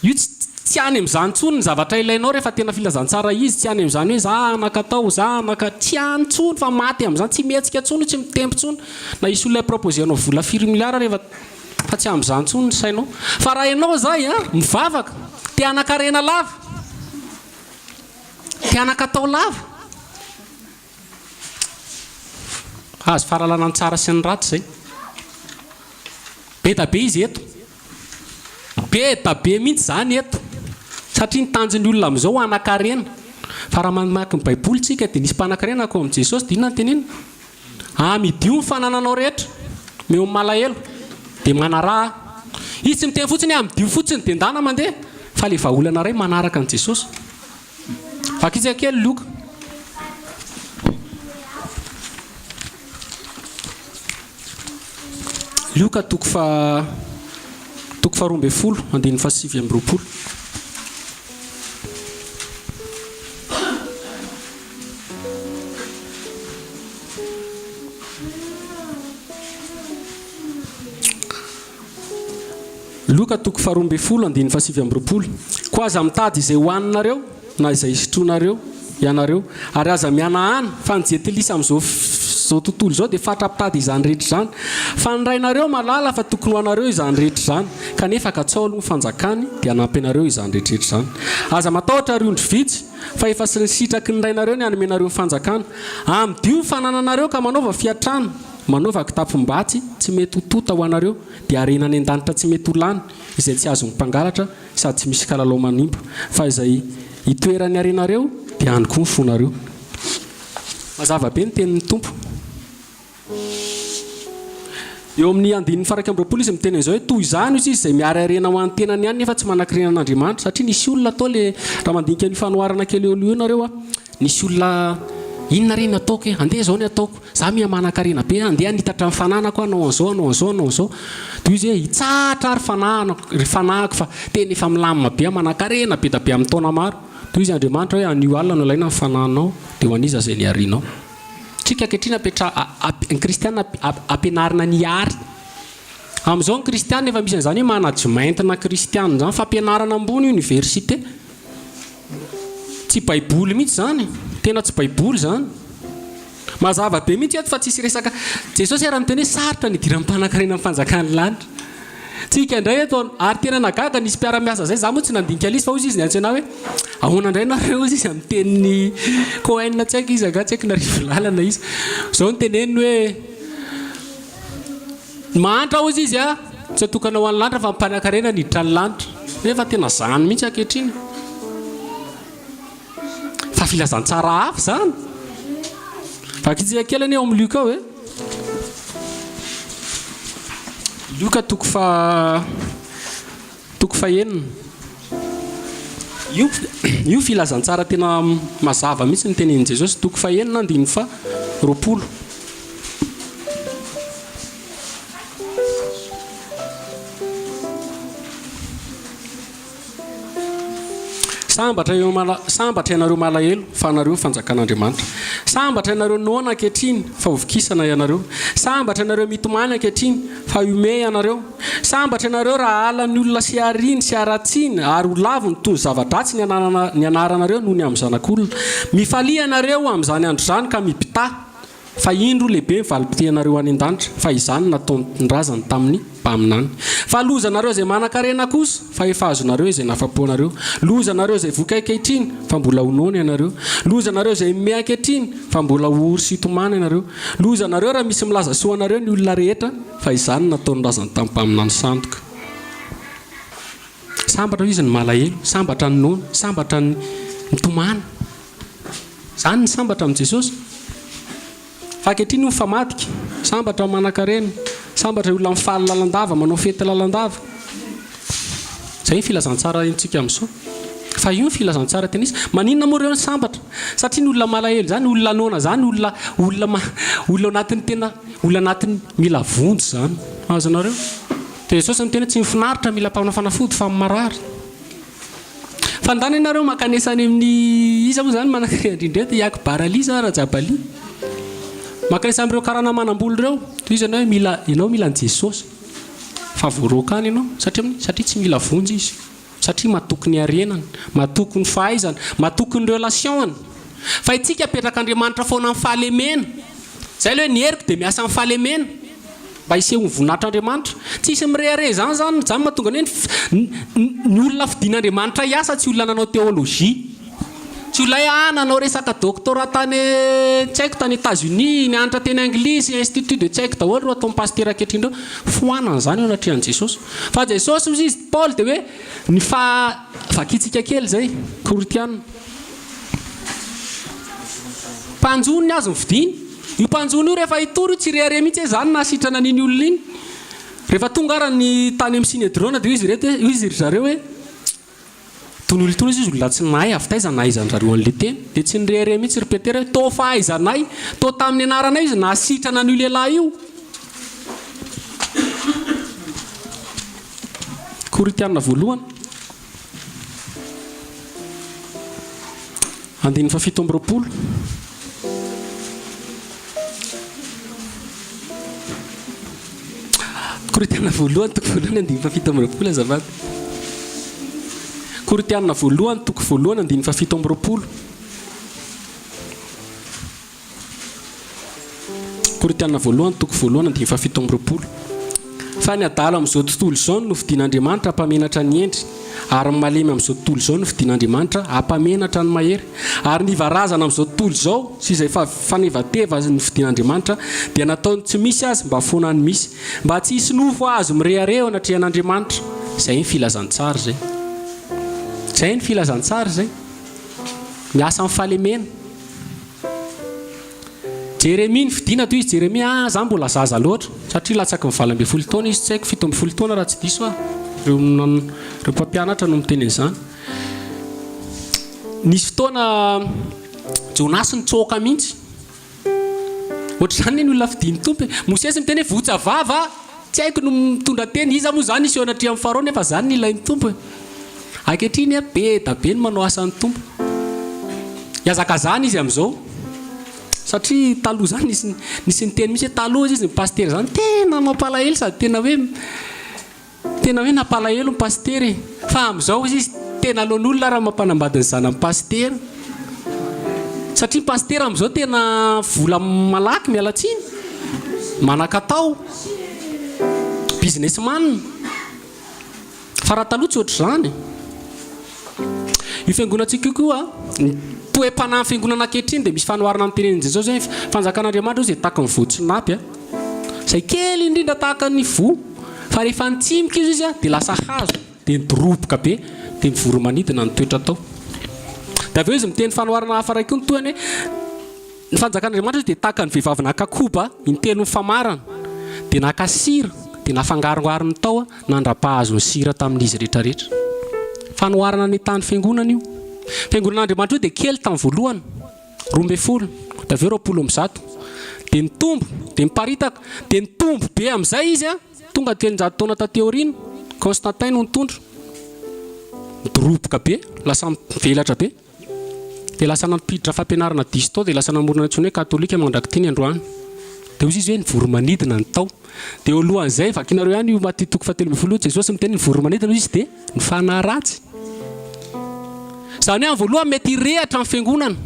io tsy any amin'izany tsony ny zavatra ilainao rehefa tena filazantsara izy tsy any amin'izany hoe za nakatao za naka tsy any tsony fa maty amin'izany tsy mihetsika tsony tsy mitempo tsony na isy olona proposenao vola 4 milliard rehefa fa tsy amin'izany tsony ny sainao fa raha ianao zay mivavaka te anakarena lava te anakatao lava azo fahalalana ny tsara sy ny ratsy zay be da be izy eto be da be mihitsy zany eto satria ny tanjon'ny olona amin'izao anakarena fa raha mamaky ny baiboly tsika dia nisy mpanakarena ako amin'i Jesosy dia inona ny tenena midio ny fanananao rehetra meo malahelo dia manaraha izy tsy miteny fotsiny midio fotsiny dia ndana mandeha fa le vahaolana ray manaraka an'i Jesosy vakitsika kely Luka Luka toko fa 12 andin'ny fa 7 Luka toko 12 andin'ny fa 7 koa aza mitady izay hoaninareo na izay isitronareo ianareo ary aza mianahany fa nijetelisa amin'izao tontolo zao dia fatrapitady izany rehetra zany fa nirainareo malala fa tokony hoanareo izany rehetra zany kanefa ka tsao aloha fanjakany dia hanampy anareo izany rehetrarehetra zany aza matahotra riondry vitsy fa efa sy nisitraky nirainareo ny anomenareo ny fanjakana amidio fanananareo ka manaova fiatrana manaova kitapom-batsy tsy mety hotota ho anareo dia arena ny an-danitra tsy mety ho lany izay tsy azo mpangalatra sady tsy misy kalalao manimba fa izay hitoerany arenareo dia any koa ny fonareo mazava be ny tenin'ny tompo eo amin'ny andin'ny faraka amby 20 izy miteny izao hoe toy izany izy izay miara arena ho an'ny tenany ihany nefa tsy manan-karena an'Andriamanitra satria nisy olona atao le raha mandinika ny fanoharana kely eo nareo nisy olona inona reny ataoko andeha zao ny ataoko za miha manan-karena be andeha nitatra ny fananako anao an'izao anao an'izao anao an'izao dia izy hoe hitsatra ary fanahako fa tena efa milamina be manan-karena be da be amin'ny taona maro dia izy Andriamanitra hoe anio alina no ilaina ny fananao dia ho aniza izay niarinao tsika ankehitriny ny kristiana ampianarina ny ary amin'izao ny kristiana efa misy an'izany hoe management-na kristiana zany fampianarana ambony université tsy baiboly mihitsy zany tena tsy baiboly zany mazava be mihitsy eto fa tsisy resaka Jesosy raha miteny hoe sarotra ny idira mpanankarena amin'ny fanjakan'ny lanitra tsika indray eto ary tena nagaga nisy mpiara-miasa zay za moa tsy nandinika izy fa ozy izy ny antsena hoe ahoana indray nareo izy izy amin'ny tenin'ny Cohen tsy haiko izy aga tsy haiko narivo lalana izy zao ny teneniny hoe mantra ozy izy a tsy atokana ho an'ny lanitra fa mpanankarena ny iditra ny lanitra nefa tena zany mihitsy ankehitriny fa filazantsara hafa zany vakitsika kelany eo amin'ny Luka hoe Luka toko fahenina io filazantsara tena mazava mihitsy ny tenenin Jesosy toko fahenina andiny fa 20 sambatra ianareo malahelo fa anareo fanjakan'Andriamanitra sambatra ianareo noana ankehitriny fa hovokisana ianareo sambatra ianareo mitomany ankehitriny fa iome ianareo sambatra ianareo raha alan'ny olona sy ariny sy aratsiny ary ho lavo ny toy zava-dratsy ny anaranareo noho ny amin'ny zanak'olona mifalia ianareo amin'izany andro zany ka mipita fa indro lehibe mivalipitianareo any an-danitra fa izany nataon-drazany tamin'ny mpaminany fa lozanareo izay manan-karena kosa fa efa azonareo izay nafapoanareo lozanareo izay voky ankehitriny fa mbola honona ianareo lozanareo izay mime ankehitriny fa mbola hory sy hitomana ianareo lozanareo raha misy milaza soanareo ny olona rehetra fa izany nataon-drazany tamin'ny mpaminany sandoka sambatra izy ny malahelo sambatra ny nona sambatra ny tomana zany ny sambatra amin'i Jesosy fa ankehitriny ho famadika sambatra manan-karena sambatra olona mifaly lalandava manao fety lalandava zay ny filazantsara intsika amin'izao fa io ny filazantsara tena izy maninona moa ireo ny sambatra satria ny olona malahelo zany olona nona zany olona anatin'ny tena olona anatin'ny mila vonjy zany azonareo dia Jesosy ny tena tsy mifinaritra mila mpanafanafody fa marary fandana ianareo makanesany amin'ny iza moa zany manan-karena indrindreto iaky baraliza rajabaly makanesa amin'ireo karana manam-boly ireo izy ianao mila ny Jesosy fa voarokany ianao satria tsy mila vonjy izy satria matoky ny arenany matoky ny fahaizana matoky ny relationany fa itsika apetraka Andriamanitra foana amin'ny fahalemena zay le hoe ny heriko dia miasa amin'ny fahalemena mba hiseho ny voninahitr'Andriamanitra tsisy mirehare zany mahatonga ny olona fidian'Andriamanitra hiasa tsy olona nanao théologie tsy olona nanao resaka doctorat tany tsy haiko tany États-Unis nianatra teny anglisy institut de tsy haiko daholo ro atao pasteur ankehitriny ireo foanana zany eo anatrehan'i Jesosy fa Jesosy ozy izy Paul dia hoe ny vakitsika kely zay Koritiana mpanjony azo mividiny io mpanjony io rehefa hitory io tsy rehare mihitsy zany nasitrana n'iny olona iny rehefa tonga ara ny tany amin'ny Sinedrona dia izy ry zareo hoe ton'olotona izy olona tsy nahay avy taiza nahaizan'zareo an'le teny dia tsy nirehare mihitsy ry Petera hoe to fahaizanay to tamin'ny anaranay izy nasitrana n'io lehilahy io Koritiana voalohany andiny fa 17 Koritiana voalohany toko voalohany andiny fa 17 azafady Koritiana voalohany toko voalohany andiny fa 17 Koritiana voalohany toko voalohany andiny fa 17 fa ny adala amin'izao tontolo izao no fidian'Andriamanitra hampamenatra ny endry ary ny malemy amin'izao tontolo izao no fidian'Andriamanitra hampamenatra ny mahery ary ny varazana amin'izao tontolo izao sy izay fanevateva ny fidian'Andriamanitra dia nataony tsy misy azy mba foanany misy mba tsy hisy nofo azo mirehare ao anatrehan'Andriamanitra zay ny filazantsara zay ny filazantsara zay miasa amin'ny fahalemena Jérémie ny fidiana toy izy Jérémie za mbola zaza loatra satria latsaky ny 20 taona izy tsy haiko 17 taona raha tsy diso reo mpampianatra no miteny an'izany nisy fotoana Jonas nitsoaka mihitsy ohatr'izany ny olona fidiany tompo Mosesy miteny hoe votsy vava tsy haiko no mitondra teny iza moa zany isy eo anatria amin'ny Farao nefa zany ny ilain'ny tompo ankehitriny be da be ny manao asan'ny tompo iazakazany izy amin'izao satria taloha zany nisy niteny misy hoe taloha izy ny pasteur zany tena mampalahelo sady tena hoe nampalahelo ny pasteur fa amin'izao izy tena alohan'olona raha mampanambady ny zanany pasteur satria pasteur amin'izao tena vola malaky mialatsiny manakatao businessman fa raha taloha tsy ohatr' izany io fiangonantsika koa toe-panahy fiangonana ankehitriny dia misy fanoharana amin'ny teneniny zao zay fanjakan'Andriamanitra izay tahaka ny voatsinapy izay kely indrindra tahaka ny vo fa rehefa nitsimika izy dia lasa hazo dia nidoroboka be dia mivoromanidina ny toetra tao dia avy eo izy miteny fanoharana hafa raiky ny toany hoe ny fanjakan'Andriamanitra dia tahaka ny vehivavy nakakoba intelo ny famarana dia naka sira dia nafangarongarony tao nandrapahazo ny sira tamin'izy rehetrarehetra fanoharana ny tany fiangonana io fiangonan'Andriamanitra io dia kely tamin'ny voalohany 12 dia avy eo 20 dia nitombo dia miparitaka dia nitombo be amin'izay izy tonga 300 taona tateoriana Constantin no nitondro midoroboka be lasa mivelatra be dia lasa nampiditra fampianarana diso tao dia lasa namorona intsony hoe katolika mandraky tiny androany dia ozy izy hoe nivoromanidina ny tao dia eo alohan'izay vakinareo ihany io Maty 7:10 Jesosy miteny nivoromanidina izy dia ny fanahy ratsy izany hoe amin'ny voalohany mety hirehatra amin'ny fiangonana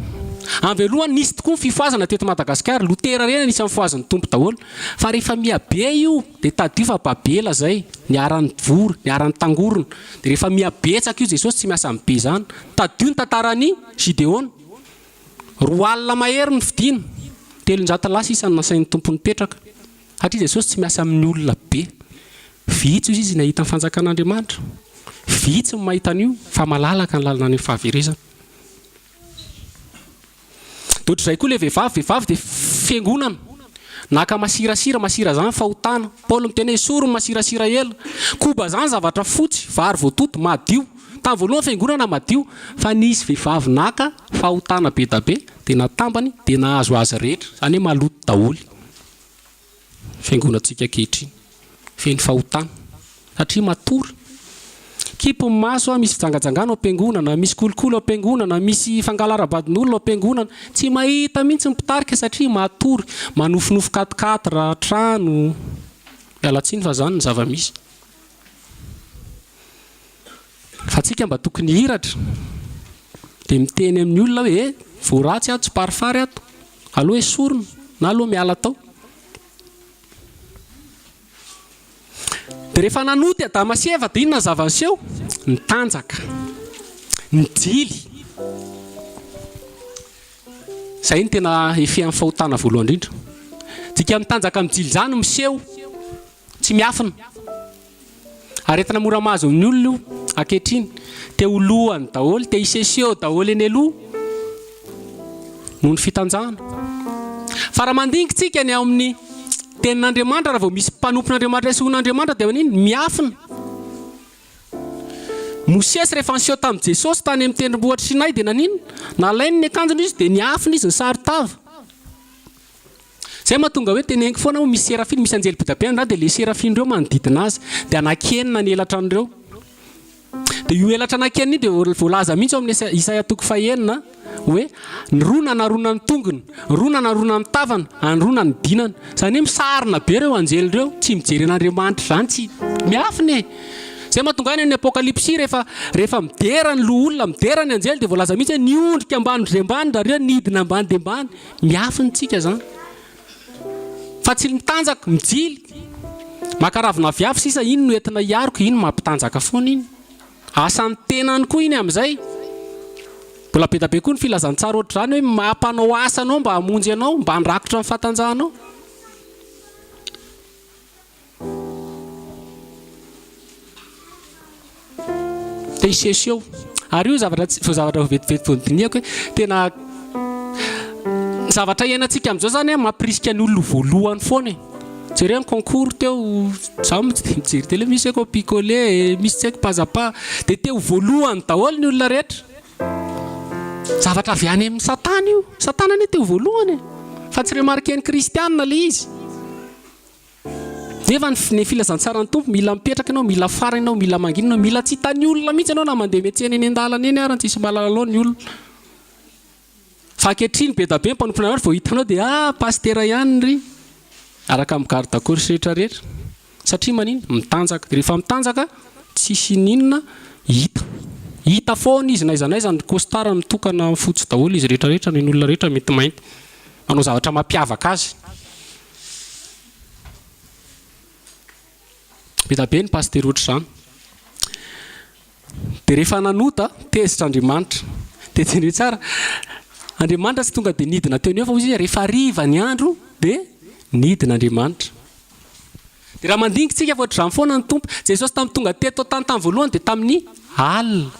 amin'ny voalohany nisy tokoa ny fifoazana teto Madagasikara Lutera reny nisy amin'ny foazan'ny tompo daholo fa rehefa miabe io dia tadio fa babela zay niaran'ny vory niaran'ny tangorona dia rehefa miabetsaka io Jesosy tsy miasa amin'ny be zany tadio ny tantarany Gideon roa alina mahery ny fidina 300 lasa isan'ny nasain'ny tompo nipetraka satria Jesosy tsy miasa amin'ny olona be vitsy izy nahita ny fanjakan'Andriamanitra vitsy ny mahita an'io fa malalaka ny lalana ny fahaverezana dohatrizay koa le vehivavy dia fiangonana naka masirasira zany fahotana Paul miteny hoe soro masirasira ela koba zany zavatra fotsy vary voatoto madio tamin'ny voalohany fiangonana madio fa nisy vehivavy naka fahotana be da be dia natambany dia nahazo azy rehetra zany hoe maloto daholo fiangonantsika ankehitriny feny fahotana satria matory kipo maso misy fijangajangana ao am-piangonana misy kolokolo ao am-piangonana misy fangalarabadin'olona ao am-piangonana tsy mahita mihitsy ny mpitarika satria matory manofinofo katikaty raha trano mialatsiny fa zany ny zava-misy fa tsika mba tokony hiratra dia miteny amin'ny olona hoe voaratsy ato tsy parifary ato aloha hoe sorona na aloha miala tao dia rehefa nanoty Adamaseva dia inona zava-niseho ny tanjaka ny jily izay ny tena efehan'ny fahotana voalohany indrindra dika mitanjaka amin'ny jily zany miseho tsy miafina aretina mora mahazo amin'ny olona io ankehitriny te olohany daholo te hiseseho daholo eny aloha noho ny fitanjahana fa raha mandingitsika ny ao amin'ny tenin'Andriamanitra raha vao misy mpanompon'Andriamanitra sy on'Andriamanitra dia niny miafina Mosesy rehefa niseho tamin'i Jesosy tany amin'ny tendrombohitra Sinay dia nanino nalainy ny akanjony izy dia niafina izy ny saritava zay mahatonga hoe teneniko foana ho misy serafiny misy anjely be dia le serafiny reo manodidina azy dia anakenina ny elatra an'ireo dia io elatra anakenina dia voalaza mihitsy ao amin'ny Isaia 9 hoe ny roa nanarona ny tongony roa nanarona ny tavana any roa na ny dinana izany hoe misarina be reo anjely reo tsy mijery an'Andriamanitra zany tsy miafina zay mahatonga any amin'ny apokalipsy rehefa midera ny loha olona midera ny anjely dia voalaza mihitsy hoe niondrika ambany dia ambany rareo nidina ambany dia ambany miafina tsika zany fa tsy mitanjaka mijily makaravina viafy sisa iny no entina hiariko iny mampitanjaka foana iny asan'ny tenany koa iny amin'izay mbola be da be koa ny filazantsara ohatra zany hoe mampanao asanao mba hamonjy anao mba handrakotra ny fahatanjahanao dia hiseseho ary io zavatra vetivetivodiniako hoe tena zavatra iainantsika amin'izao zany mampirisika ny olona voalohany foana jereo ny concours teo zaho mijery tele misy haiko picolé misy tsy haiko pazapa dia teo voalohany daholo ny olona rehetra zavatra avy any amin'ny satana io satana anie teo voalohany fa tsy remarqueny kristianina le izy nefa ny filazantsara ny tompo mila mipetraka ianao mila farana ianao mila manginana mila tsy hitany olona mihitsy ianao na mandeha metsena eny an-dalana eny ary tsisy malalao ny olona fa ankehitriny be da be mpanompoana anao vao hitanao dia pastera ihany ry araka amin'ny garde course rehetrarehetra satria manino mitanjaka rehefa mitanjaka tsisy ninona hita hita foana izy naizanaiza ny costard mitokana fotsy daholo izy rehetrarehetra ny olona rehetra mety mainty manao zavatra mampiavaka azy beta be ny paster ohatr' izany dia rehefa nanota tezitra Andriamanitra dia teny tsara Andriamanitra tsy tonga dia nidina teo ny fa izy rehefa hariva ny andro dia nidin'Andriamanitra dia raha mandingitsika fa ohatr'izany foana ny tompo Jesosy tamin'ny tonga teto tany voalohany dia tamin'ny alina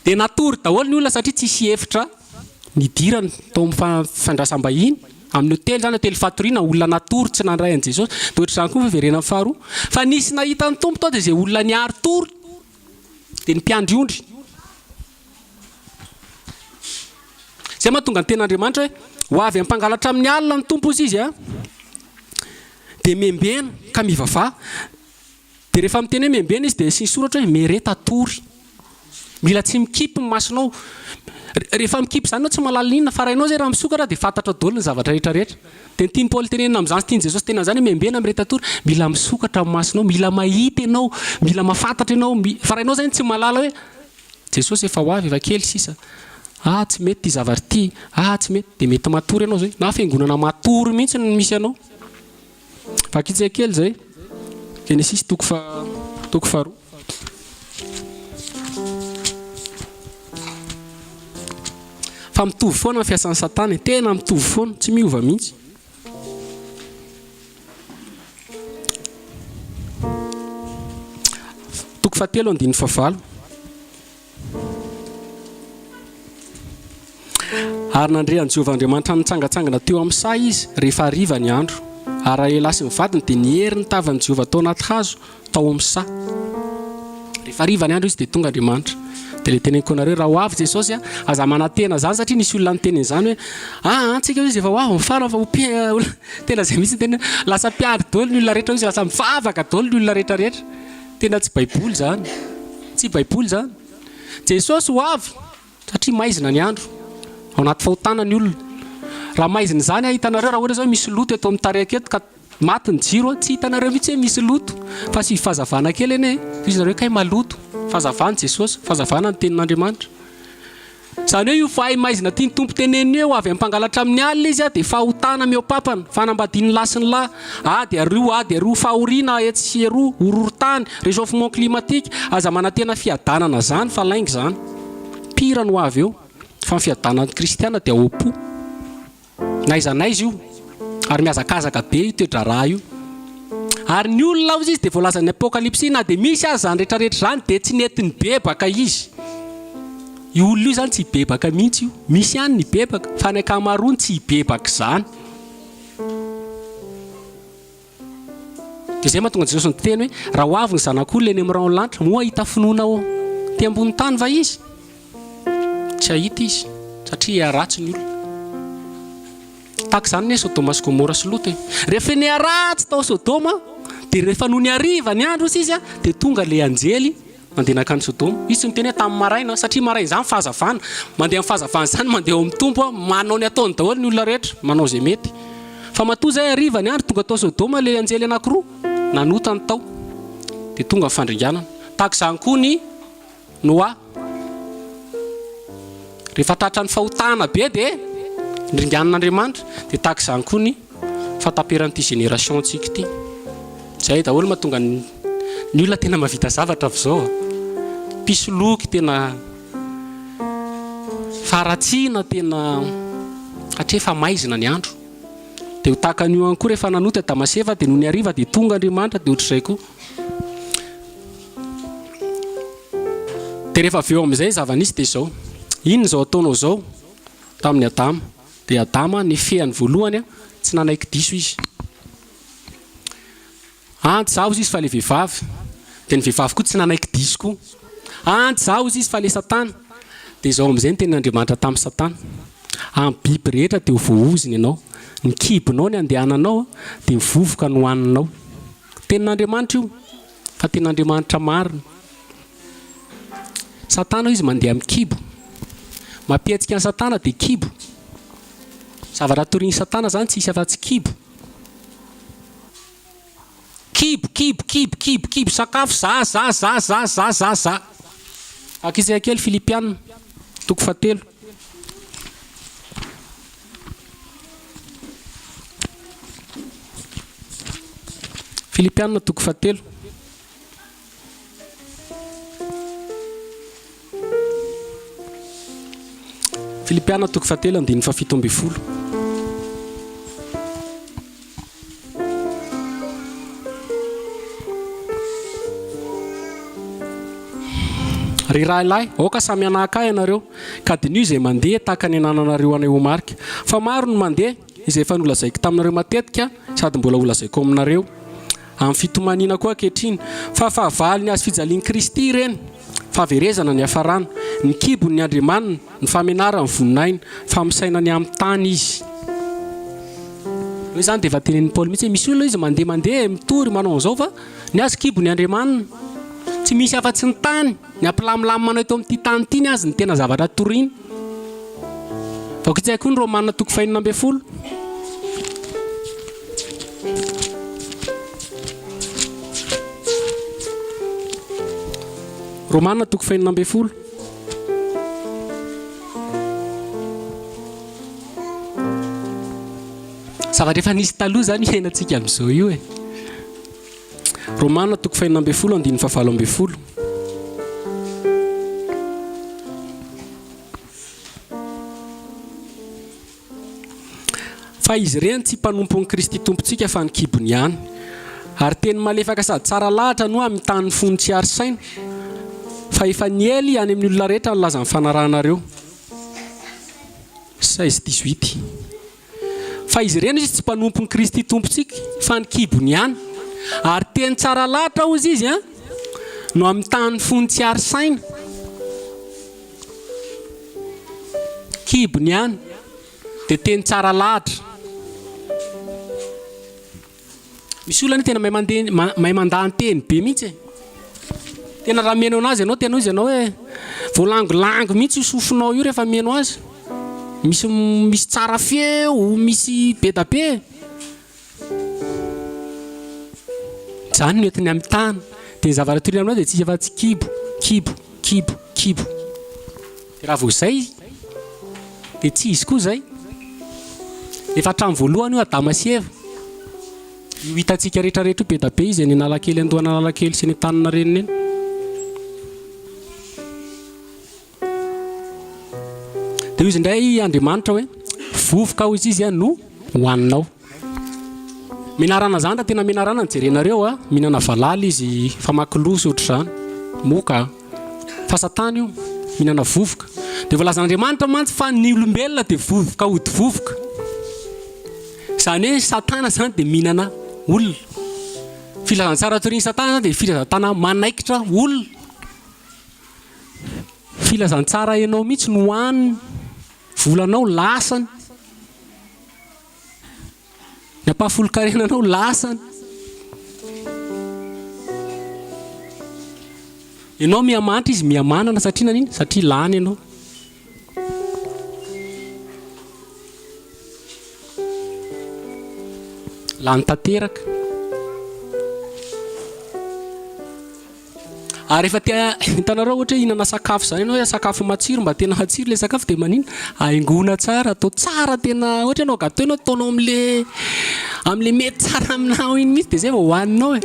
dia natory daholo ny olona satria tsisy hevitra nidirana tao amin'ny fandraisam-bahiny amin'ny hotely zany hotely fatoriana olona natory tsy nandray an' Jesosy dia ohatr'izany koa fiverena amin'ny faharoa fa nisy nahita ny tompo tao dia izay olona niary tory dia ny mpiandry ondry zay mahatonga ny ten'Andriamanitra hoe ho avy ampangalatra amin'ny alina ny tompo izy dia membena ka mivavaha dia rehefa miteny hoe membena izy dia sy soratra hoe mereta tory mila tsy mikipy ny masonao rehefa mikipy zany anao tsy mahalala inona fa rainao zay raha misokatra dia fantatra daholo ny zavatra rehetrarehetra dia ny tiany Paoly tenenina amin'izany sy tiany Jesosy tenena zany hoe membena mireta tory mila misokatra ny masonao mila mahita ianao mila mahafantatra ianao fa rainao zany tsy mahalala hoe Jesosy efa ho avy efa kely sisa tsy mety ty zavatra ty tsy mety dia mety matory ianao zay na fiangonana matory mihitsy ny misy anao fakitsika kely zay Genesis toko faharoa fa mitovy foana ny fiasan'ny Satana tena mitovy foana tsy miova mihitsy toko fahatelo andiny fahavalo ary nandre an' Jehovah Andriamanitra nitsangatsangana teo amin'ny say izy rehefa hariva ny andro ary lehilahy sy ny vadiny dia nihery ny tavan'i Jehovah tao anaty hazo tao amin'ny say rehefa hariva ny andro izy dia tonga Andriamanitra dia le teneniko anareo raha ho avy Jesosy aza manantena zany satria nisy olona nyteny zany hoe antsika izy efa ho avy mifana fa tena zay mihitsy tena lasa mpiady daholo ny olona rehetra izy lasa mivavaka daholo ny olona rehetrarehetra tena tsy baiboly zany tsy baiboly zany Jesosy ho avy satria maizina ny andro ao anaty fahotana ny olona raha maizina zany hitanareo raha ohatra zao misy loto eto amin'ny tarehy aketo ka maty ny jiro tsy hitanareo mihitsy hoe misy loto fa sy fahazavana kely eny izy nareo kay maloto fahazavana Jesosy fahazavana ny tenin'Andriamanitra zany hoe io fahay maizina tia ny tompo teneniny hoe ho avy ampangalatra amin'ny alina izy dia fahotana miopapana fanambadian'ny lahy sy ny lahy dia roa fahoriana etsy roa horohorontany réchauffement climatique aza manantena fiadanana zany fa laingy zany pira no avy eo fa ny fiadanan'ny kristiana dia opo naizanaiza io ary miazakazaka be io toedraraha io ary ny olona ao izy dia voalazan'ny apokalipsy na dia misy azy zany rehetrarehetra zany dia tsy netiny bebaka izy io olona io zany tsy bebaka mihitsy io misy ihany ny bebaka fa ny ankamaroany tsy bebaka zany dia zay mahatonga Jesosy niteny hoe raha ho avy ny zanak'olona eny amin'ny ran'olanitra moa hita finoana ao ty ambony tany va izy tsy hahita izy satria ratsy ny olona tahaka zany ny Sodoma sy Gomora sy Lot rehefa ny ratsy tao Sodoma dia rehefa noho ny hariva ny andro izy dia tonga le anjely mandeha nakany Sodoma izy tsy miteny hoe tamin'ny maraina satria maraina zany fahazavana mandeha amin'ny fahazavana zany mandeha ao amin'ny tompo manao ny ataony daholo ny olona rehetra manao zay mety fa matoa zay hariva ny andro tonga tao Sodoma le anjely anankiroa nanota ny tao dia tonga ny fandringanana tahaka izany koa ny Noa rehefa tratra ny fahotana be dia ndringanan'Andriamanitra dia tahaka izany koa ny fataperan'ity génération antsika ity zay daholo mahatonga ny olona tena mahavita zavatra avy zao pisoloky tena faratsiana tena satria efa maizina ny andro dia ho tahaka an'io ihany koa rehefa nanota Damaseva dia noho ny hariva dia tonga Andriamanitra dia ohatr'izay koa dia rehefa avy eo amin'izay zava-nisy dia izao ino zao ataonao zao tamin'ny Adama dia Adama ny fehany voalohany tsy nanaiky diso izy anty zaho izy fa le vehivavy dia ny vehivavy koa tsy nanaiky diso koa anty zaho izy fa le Satana dia izao amin'izay ny tenin'Andriamanitra tamin'ny Satana amin'ny biby rehetra dia ho voaoziny ianao ny kibonao ny andehananao dia mivovoka no hohaninao tenin'Andriamanitra io fa tenin'Andriamanitra marina Satana izy mandeha amin'ny kibo mampietsika ny Satana dia kibo zavatra torian'ny Satana zany tsy isy afa-tsy kibo kibo sakafo za Akizay kely Filipiana toko fahatelo. Filipiana toko fahatelo. Filipiana toko fahatelo andiny fafito amby folo. Ry rahalahy, oka samy anaka ianareo ka diny izay mandeha tahaka ny anananareo anay ho marika. Fa maro ny mandeha izay efa nolazaiko taminareo matetika sady mbola olazaiko aminareo amin'ny fitomanina koa ankehitriny fa fahavalo ny azo fijalian'i Kristy ireny, fahaverezana ny hafarana, ny kibony ny Andriamanina, ny famenarana ny voninahiny, famisaina ny amin'ny tany izy. Hoe zany dia efa tenenin'i Paoly mihitsy misy olona izy mandeha mitory manao an'izao fa ny azo kibony Andriamanina. Tsy misy afa-tsy ny tany, ny ampilamilamy manao eto amin'ity tany ity ny azy ny tena zavatra toriny. Vaokitsay koa ny Romanina toko fahinina amby folo. Romanina toko fahinina amby folo. Zavatra efa nisy taloha zany iainantsika amin'izao io e. Romanina toko fahinina amby folo andiny fahavalo amby folo. Fa izy ireny tsy mpanompo ny Kristy tompontsika fa ny kibony ihany. Ary teny malefaka sady tsara lahatra no amin'ny tany fony tsy ary saina. Fa efa niely any amin'ny olona rehetra nilaza ny fanarahanareo. 16:18. Fa izy ireny izy tsy mpanompo ny Kristy tompontsika fa ny kibony ihany. Ary teny tsara lahatra ozy izy no amin'ny tany fony tsy ary saina. Kibony ihany dia teny tsara lahatra. Misy olona tena mahay mandahan-teny be mihitsy e. Tena raha mihaino anazy ianao tena izy ianao hoe voalangolango mihitsy sofinao io rehefa mihaino azy. Misy tsara feo, misy be da be. Zany no entiny amin'ny tany. Dia ny zavatra torina aminao dia tsy afa-tsy kibo. Dia raha vao izay dia tsy izy koa izay. Efa hatramin'ny voalohany io Adama sy Eva. Io hitantsika rehetrarehetra be da be izy ny Analakely andohana Analakely sy ny tanana reniny eny. Dia izy indray Andriamanitra hoe vovoka hozy izy no hohaninao. Menarana zany da tena menarana ny jerenareo mihinana valala izy famaky loso ohatr'izany moka. Fa Satana io mihinana vovoka. Dia voalazan'Andriamanitra mantsy fa ny olombelona dia vovoka hody vovoka. Zany hoe Satana zany dia mihinana olona. Filazantsara torin'ny Satana zany dia filazantana manaikitra olona. Filazantsara ianao mihitsy no hohaniny, volanao lasany, ny ampahafolo-karenanao lasany. Ianao mihamantry izy mihamanana satria nanino? Satria lany ianao. Lany tanteraka. Ary efa hitanareo ohatra hoe hihinana sakafo zany ianao hoe sakafo matsiro mba tena hatsiro ilay sakafo dia manino? Haingona tsara, atao tsara tena ohatra ianao gâteau ianao ataonao amin'le mety tsara aminao iny mihitsy dia zay vao hohaninao e.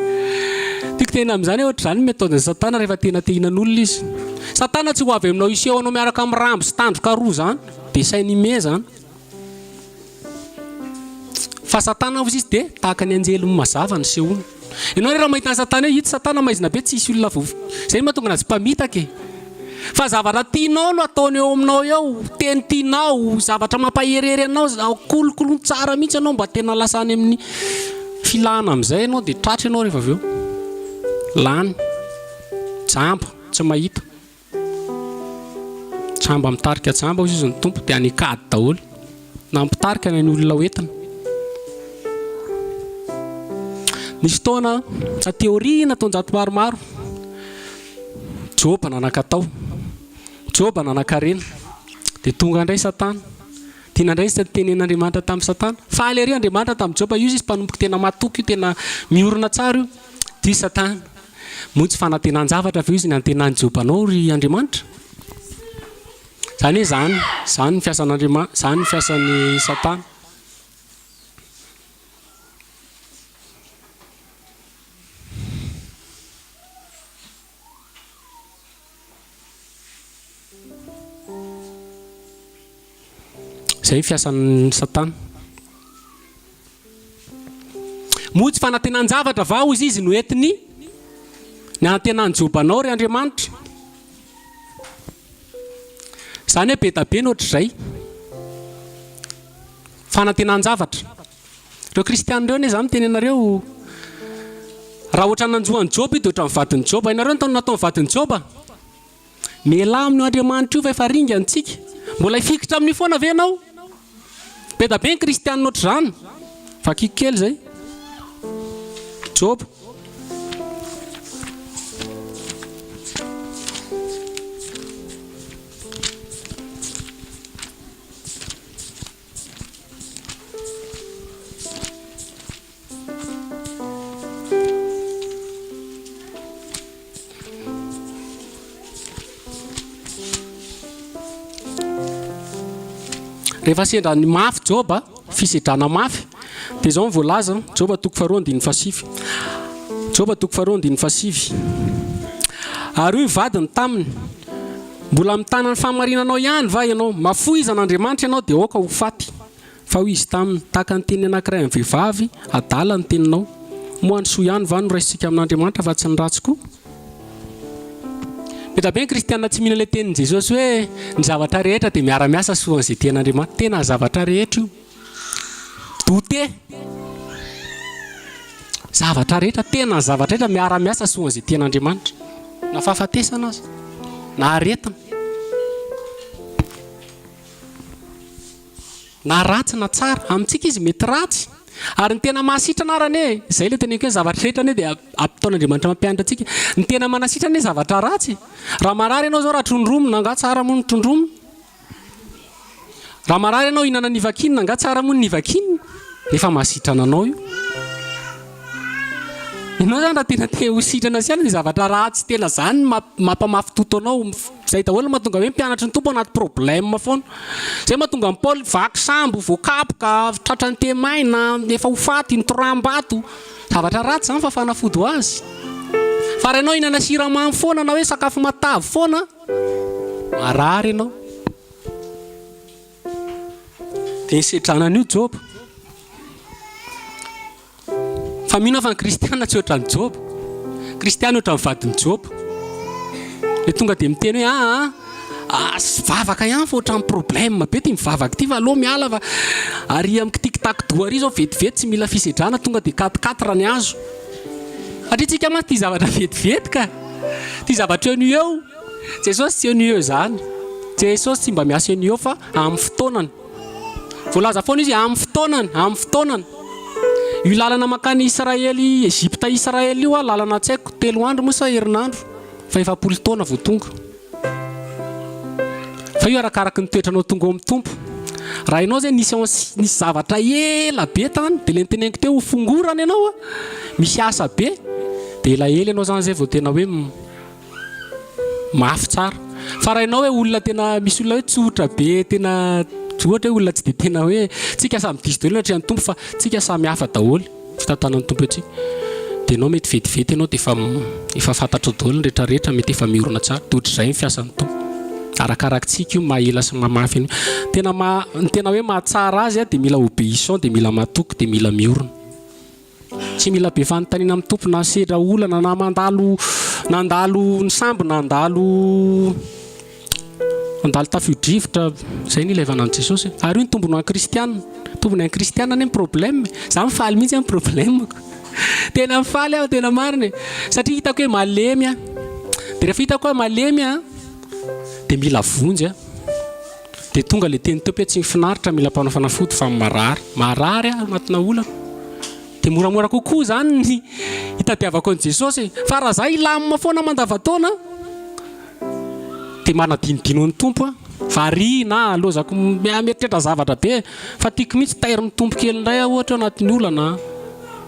Tiako tena amin'izany ohatra izany méthode ny Satana rehefa tena te hihinan'olona izy. Satana tsy ho avy aminao iseho anao miaraka amin'ny rambo sy tandroka roa zany dia sainime zany. Fa Satana hozy izy dia tahaka ny anjely mazava ny sehoana. Ianao raha mahita ny Satana hoe ito Satana maizina be tsy hisy olona vovoka. Zay mahatonga anazy mpamitaka e. Fa zavatra tianao no ataony eo aminao eo, teny tianao, zavatra mampaherery anao, kolokolo tsara mihitsy anao mba tena lasany amin'ny filana amin'izay ianao dia tratra ianao rehefa avy eo. Lany, jamba, tsy mahita. Jamba mitarika jamba hozy izy ny tompo dia anikady daholo. Na mitarika ny olona hoentina. Nisy fotoana teoria nataon-jato maromaro. Joba nanan-katao, Joba nanan-karena. Dia tonga indray Satana. Tiana indray izy tenen'Andriamanitra tamin'ny Satana. Faly ery Andriamanitra tamin'ny Joba io izy mpanompoka tena matoky io, tena miorina tsara io. Dia Satana moa tsy fanantenan-javatra fa izy ny antenany Jehovanao ry Andriamanitra. Zany hoe zany ny fiasan'Andriamanitra, zany ny fiasan'ny Satana. Zay fiasan'ny Satana. Moa tsy fanantenan-javatra vao izy no entiny ny antenany Jehovanao ry Andriamanitra. Zany hoe be da be nohatr'izay fanantenan-javatra. Ireo kristianina ireo zany miteny anareo raha ohatra nanjohan'ny Joba dia ohatra mivadin'ny Joba. Ianareo natao mivadin'ny Joba. Miala amin'ny Andriamanitra io fa efa ringa antsika. Mbola hifikitra amin'ny foana ve ianao? Be da be ny kristianina ohatr'izany. Vakiky kely zay. Joba. Rehefa sendra ny mafy Joba, fisedrana mafy, dia izao ny voalaza Joba 2:7. Joba 2:7. Ary io vadiny taminy, mbola mitana ny fahamarinanao ihany va ianao? Mafoizan'Andriamanitra ianao dia aoka ho faty. Fa hoy izy taminy, tahaka ny teny anankiray amin'ny vehivavy, adala ny teninao. Moa ny soa ihany va no raisitsika amin'Andriamanitra fa tsy ny ratsy koa. Be da be ny kristianina tsy mihina ilay tenin'i Jesosy hoe ny zavatra rehetra dia miara-miasa soan'izay ten'Andriamanitra. Tena zavatra rehetra io. Doute. Zavatra rehetra, tena zavatra rehetra miara-miasa soan'izay ten'Andriamanitra. Na fahafatesana aza, na aretina, na ratsy na tsara. Amintsika izy mety ratsy. Ary ny tena mahasitrana arany izay ilay teneniko hoe zavatra rehetra ane dia ampitaon'Andriamanitra mampianatra antsika. Ny tena manasitrana zavatra ratsy. Raha marary ianao zao raha trondromina, nga tsara moa ny trondromina. Raha marary ianao hinana nivakinina, nga tsara moa ny nivakinina. Efa mahasitrana anao io. Ianao zany raha tena te ho sitrana sy any dia zavatra ratsy tena zany mampamafy toto anao. Zay daholo mahatonga hoe mpianatra ny tompo anaty problème foana. Zay mahatonga ny Paoly vaky sambo, voakapoka, tratrany temaina, efa ho faty, nitoram-bato. Zavatra ratsy zany fa fanafody ho azy. Fa raha ianao hinana siramamy foana na hoe sakafo matavy foana, marary ianao. Dia nisetranany io Joba. Fa mino fa ny kristianina tsy ohatran'ny Joba. Kristianina ohatran'ny vadin'ny Joba. Dia tonga dia miteny hoe vavaka ihany fa ohatran'ny problème be ty mivavaka ty fa aloha miala fa ary amin'ny tiktak doa ary zao vetivety tsy mila fisedrana tonga dia 4 ny azo. Satria tsika mantsy ty zavatra vetivety ka. Ty zavatra eo ny eo. Jesosy tsy eo ny eo zany. Jesosy tsy mba miasa eo ny eo fa amin'ny fotoanany. Voalaza foana izy amin'ny fotoanany. Io lalana makany Israely, Egypta Israely io lalana tsy haiko 3 andro moa sa herinandro. Fa 4 taona vao tonga. Fa io arakaraka ny toetranao tonga amin'ny tompo. Raha ianao zay nisy zavatra ela be tany dia ilay niteneniko teo ho fongorana ianao, misy asa be, dia elaela ianao zany zay vao tena hoe mafy tsara. Fa raha ianao hoe olona tena misy olona hoe tsotra be, tena ohatra hoe olona tsy dia tena hoe tsika samy diso daholo hatrehan'ny tompo fa tsika samy hafa daholo fitantanan'ny tompo antsika. Dia ianao mety vetivety ianao dia efa fantatro daholo ny rehetrarehetra mety efa miorona tsara. Dia ohatr'izay ny fiasan'ny tompo. Arakarakitsika io mahela sy mamafy ny tena hoe mahatsara azy dia mila obéissant, dia mila matoky, dia mila miorona. Tsy mila be fanontaniana amin'ny tompo na sedra olana na nandalo ny sambo na nandalo tafio-drivotra. Zay ny ilaivana an'i Jesosy. Ary io ny tombony an'ny kristianina. Tombony an'ny kristianina anie problème. Za mifaly mihitsy amin'ny problème. Tena mifaly aho, tena marina. Satria hitako hoe malemy a. Dia rehefa hitako hoe malemy a, dia mila vonjy a. Dia tonga ilay teny teo hoe tsy mifinaritra mila mpanao fanafody fa marary a anatina olana. Dia moramora kokoa zany ny hitadiavako an'i Jesosy. Fa raha za ilamina foana mandavan-taona dia manadinodino ny tompo a. Variana alozako mieritreritra zavatra be. Fa tiako mihitsy tairin'ny tompo kely indray aho ohatra anatin'ny olana.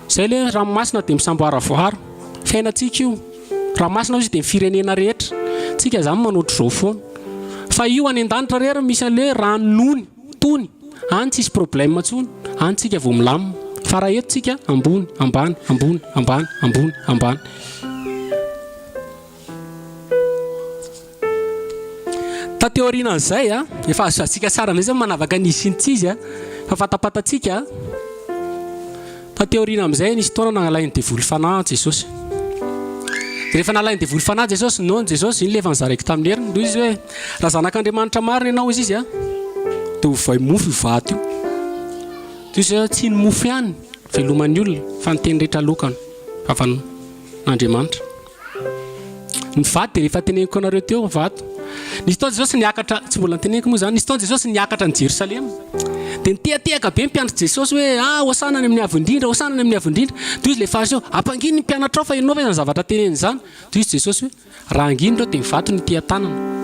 Zay ilay ranomasina dia misamboaravoaro. Fiainantsika io. raha masina izy dia firenena rehetra tsika zany manotro zao foana fa io any an-danitra rehetra misy an'le ranonony tony any tsisy problème tsony any tsika vao milamina fa raha eto tsika ambony ambany ambony ambany ambony ambany ta teorian'izay efa azo atsika tsara mihitsy manavaka nisy sy ny tsisy fa fatapatatsika ta teoriana amin'izay nisy taona nangalainy devoly fanahy Jesosy rehefa nalainy devoly fanahy Jesosy non Jesosy iny le efa nizaraiko tamin'ny heriny ndoy izy hoe raha zanak'Andriamanitra marina ianao izy dia ovay mofo ivato io izy tsy ny mofo ihany veloman'ny olona fa nyteny rehetra lokana afa n'Andriamanitra ny vato dia rehefa teneniko anareo teo vato nisy taona Jesosy niakatra tsy mbola nyteneniko moa zany nisy taona Jesosy niakatra ny Jerosalema dia nitehatehaka be mpianatra Jesosy hoe hoasana any amin'ny avo indrindra hoasana any amin'ny avo indrindra toy izy le fariseo ampanginy ny mpianatra ao fa ianao fa izany zavatra teneny zany toy izy Jesosy hoe raha anginy reo dia mivato ny tia-tanana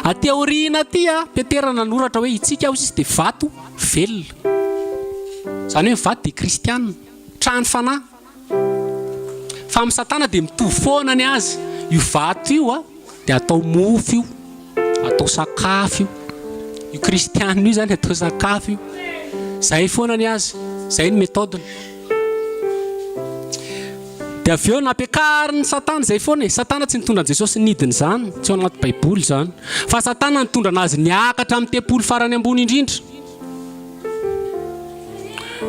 ateoriana aty Petera nanoratra hoe itsika aho izy dia vato velona zany hoe mivato dia kristianina trano fanahy fa amin'ny Satana dia mitovy foana ny azy io vato io dia atao mofo io atao sakafo io kristianina io zany atao sakafo io zay foana ny azy zay ny méthode dia avy eo nampiakariny Satana zay foana Satana tsy nitondra Jesosy nidiny zany tsy ao anaty baiboly zany fa Satana nitondra anazy niakatra amin'ny tempolo farany ambony indrindra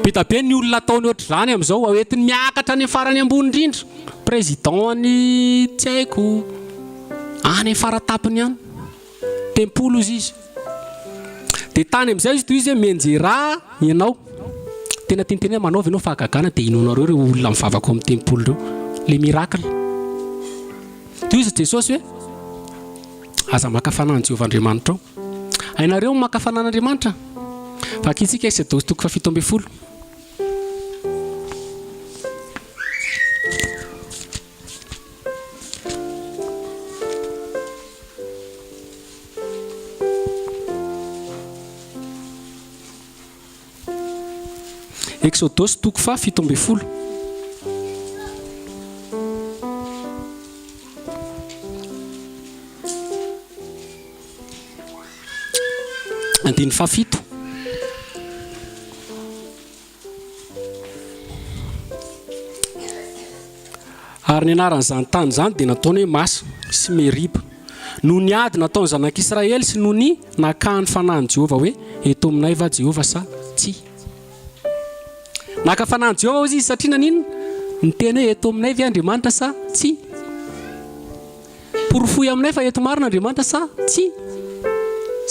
beta be ny olona ataony ohatry zany amin'izao oentiny miakatra any farany ambony indrindra présidentny tsy haiko any faratapony ihany tempolo izy dia tany amin'izay izy toy izy hoe menjera ianao tena tianyteny hoe manaovy ianao fahagagana dia inonareo reo olona mivavaka amin'ny tempolo reo le miracle toy izy Jesosy hoe aza makafanana Jehovahandriamanitra ao hainareo makafanan'Andriamanitra fa akitsika Exodosy toko 17 Exodosy toko 17 andiny 7 ary ny anaran'izany tany zany dia nataony hoe Masa sy Meriba no niady nataony zanak'Israely sy no ny nakany fanahiny Jehova hoe eto aminay va Jehova sa tsy naka fanahiny Jehova izy satria nanino ny teny hoe eto aminay ve Andriamanitra sa tsy porofoy aminay fa eto marina Andriamanitra sa tsy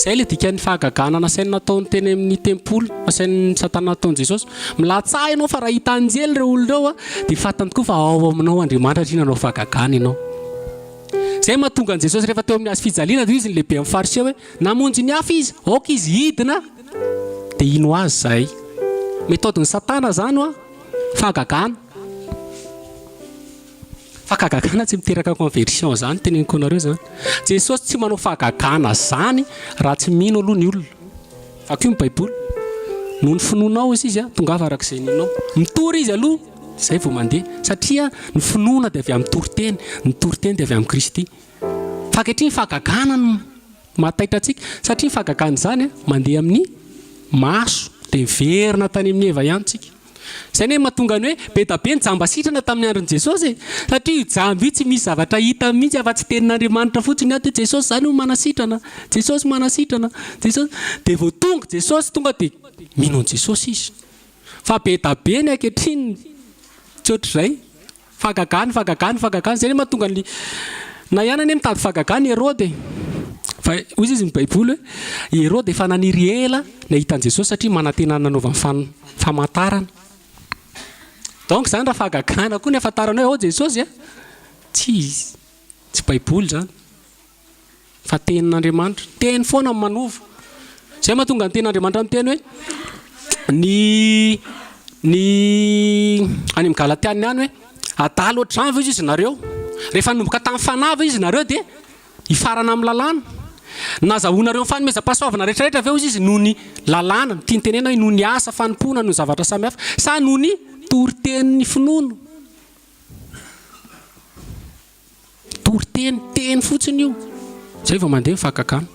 zay le dika ny fahagagana nasainy nataony teny amin'ny tempolo nasainy Satana nataony Jesosy milatsa ianao fa raha hita anjely ireo olona reo dia fatany tokoa fa ao aminao Andriamanitra ry nanao fahagagana ianao zay mahatonga an Jesosy rehefa teo amin'ny azy fijaliana dia izy ny lehibe amin'ny fariseo hoe namonjy ny hafa izy aoka izy hidina dia ino azy zay méthode ny Satana zany fahagagana fahagagana tsy miteraka conversion zany teneniko anareo zany Jesosy tsy manao fahagagana zany raha tsy mino aloha ny olona fa koa ny baiboly no ny finoanao izy tongava arak'izay ninao mitory izy aloha zay vao mandeha satria ny finoana dia avy amin'ny toriteny ny toriteny dia avy amin'ny Kristy fa ankehitriny ny fahagagana no mahataitra antsika satria ny fahagagana zany mandeha amin'ny maso dia miverina tany amin'ny Eva ihany tsika zay ny mahatonga ny hoe be da be ny jamba sitrana tamin'ny andron'i Jesosy satria io jamba io tsy misy zavatra hita mihitsy afa-tsy tenin'Andriamanitra fotsiny dia Jesosy zany ho manasitrana Jesosy manasitrana Jesosy dia vao tonga Jesosy tonga dia mino ny Jesosy izy fa be da be ny ankehitriny tsy ohatr'izay fahagagana zay ny mahatonga ny na ihany any mitady fahagagana Herode fa ozy izy ny baiboly hoe Herode efa naniry ela nahitan'i Jesosy satria manantena nanaovany famantarana donc zany raha fahagagana koa ny afantarana hoe Jesosy tsy baiboly zany fa tenin'Andriamanitra teny foana manova zay mahatonga ny tenin'Andriamanitra miteny hoe ny any amin'ny Galatiana ihany hoe adalo ohatr'izany va izy nareo rehefa nomboka tamin'ny fanahy va izy nareo dia hifarana amin'ny lalàna nazahoanareo fanomezam-pahasoavana rehetrarehetra ve izy noho ny lalàna tiany tenena hoe noho ny asa fanompona noho zavatra samihafa sa noho ny toriteny finono tory teny fotsiny io. Zay vao mandeha mifankakana.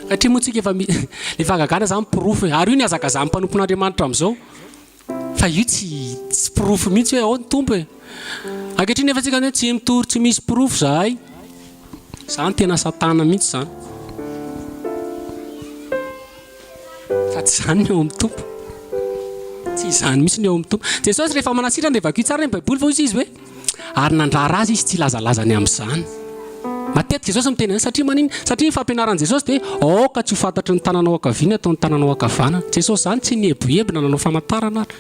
Satria moa tsika efa le fangagana zany pirofo ary io ny azaka zany mpanompon'Andriamanitra amin'izao fa io tsy pirofo mihitsy hoe ao ny tompo e. Ankehitriny efa tsika hoe tsy mitory tsy misy pirofo zahay. Zany tena satana mihitsy zany. Fa tsy zany ny eo amin'ny tompo. Tsy zany mihitsy ny eo amin'ny tompo. Jesosy rehefa manasitrana dia vaky tsara ny Baiboly fa izy hoe ary nandrara azy izy tsy lazalazany amin'izany. Matetika Jesosy miteny satria maniny satria fampianaran'i Jesosy dia aoka tsy ho fantatry ny tananao ankaviny atao ny tananao ankavanana. Jesosy zany tsy nieboebona nanao famantarana ary.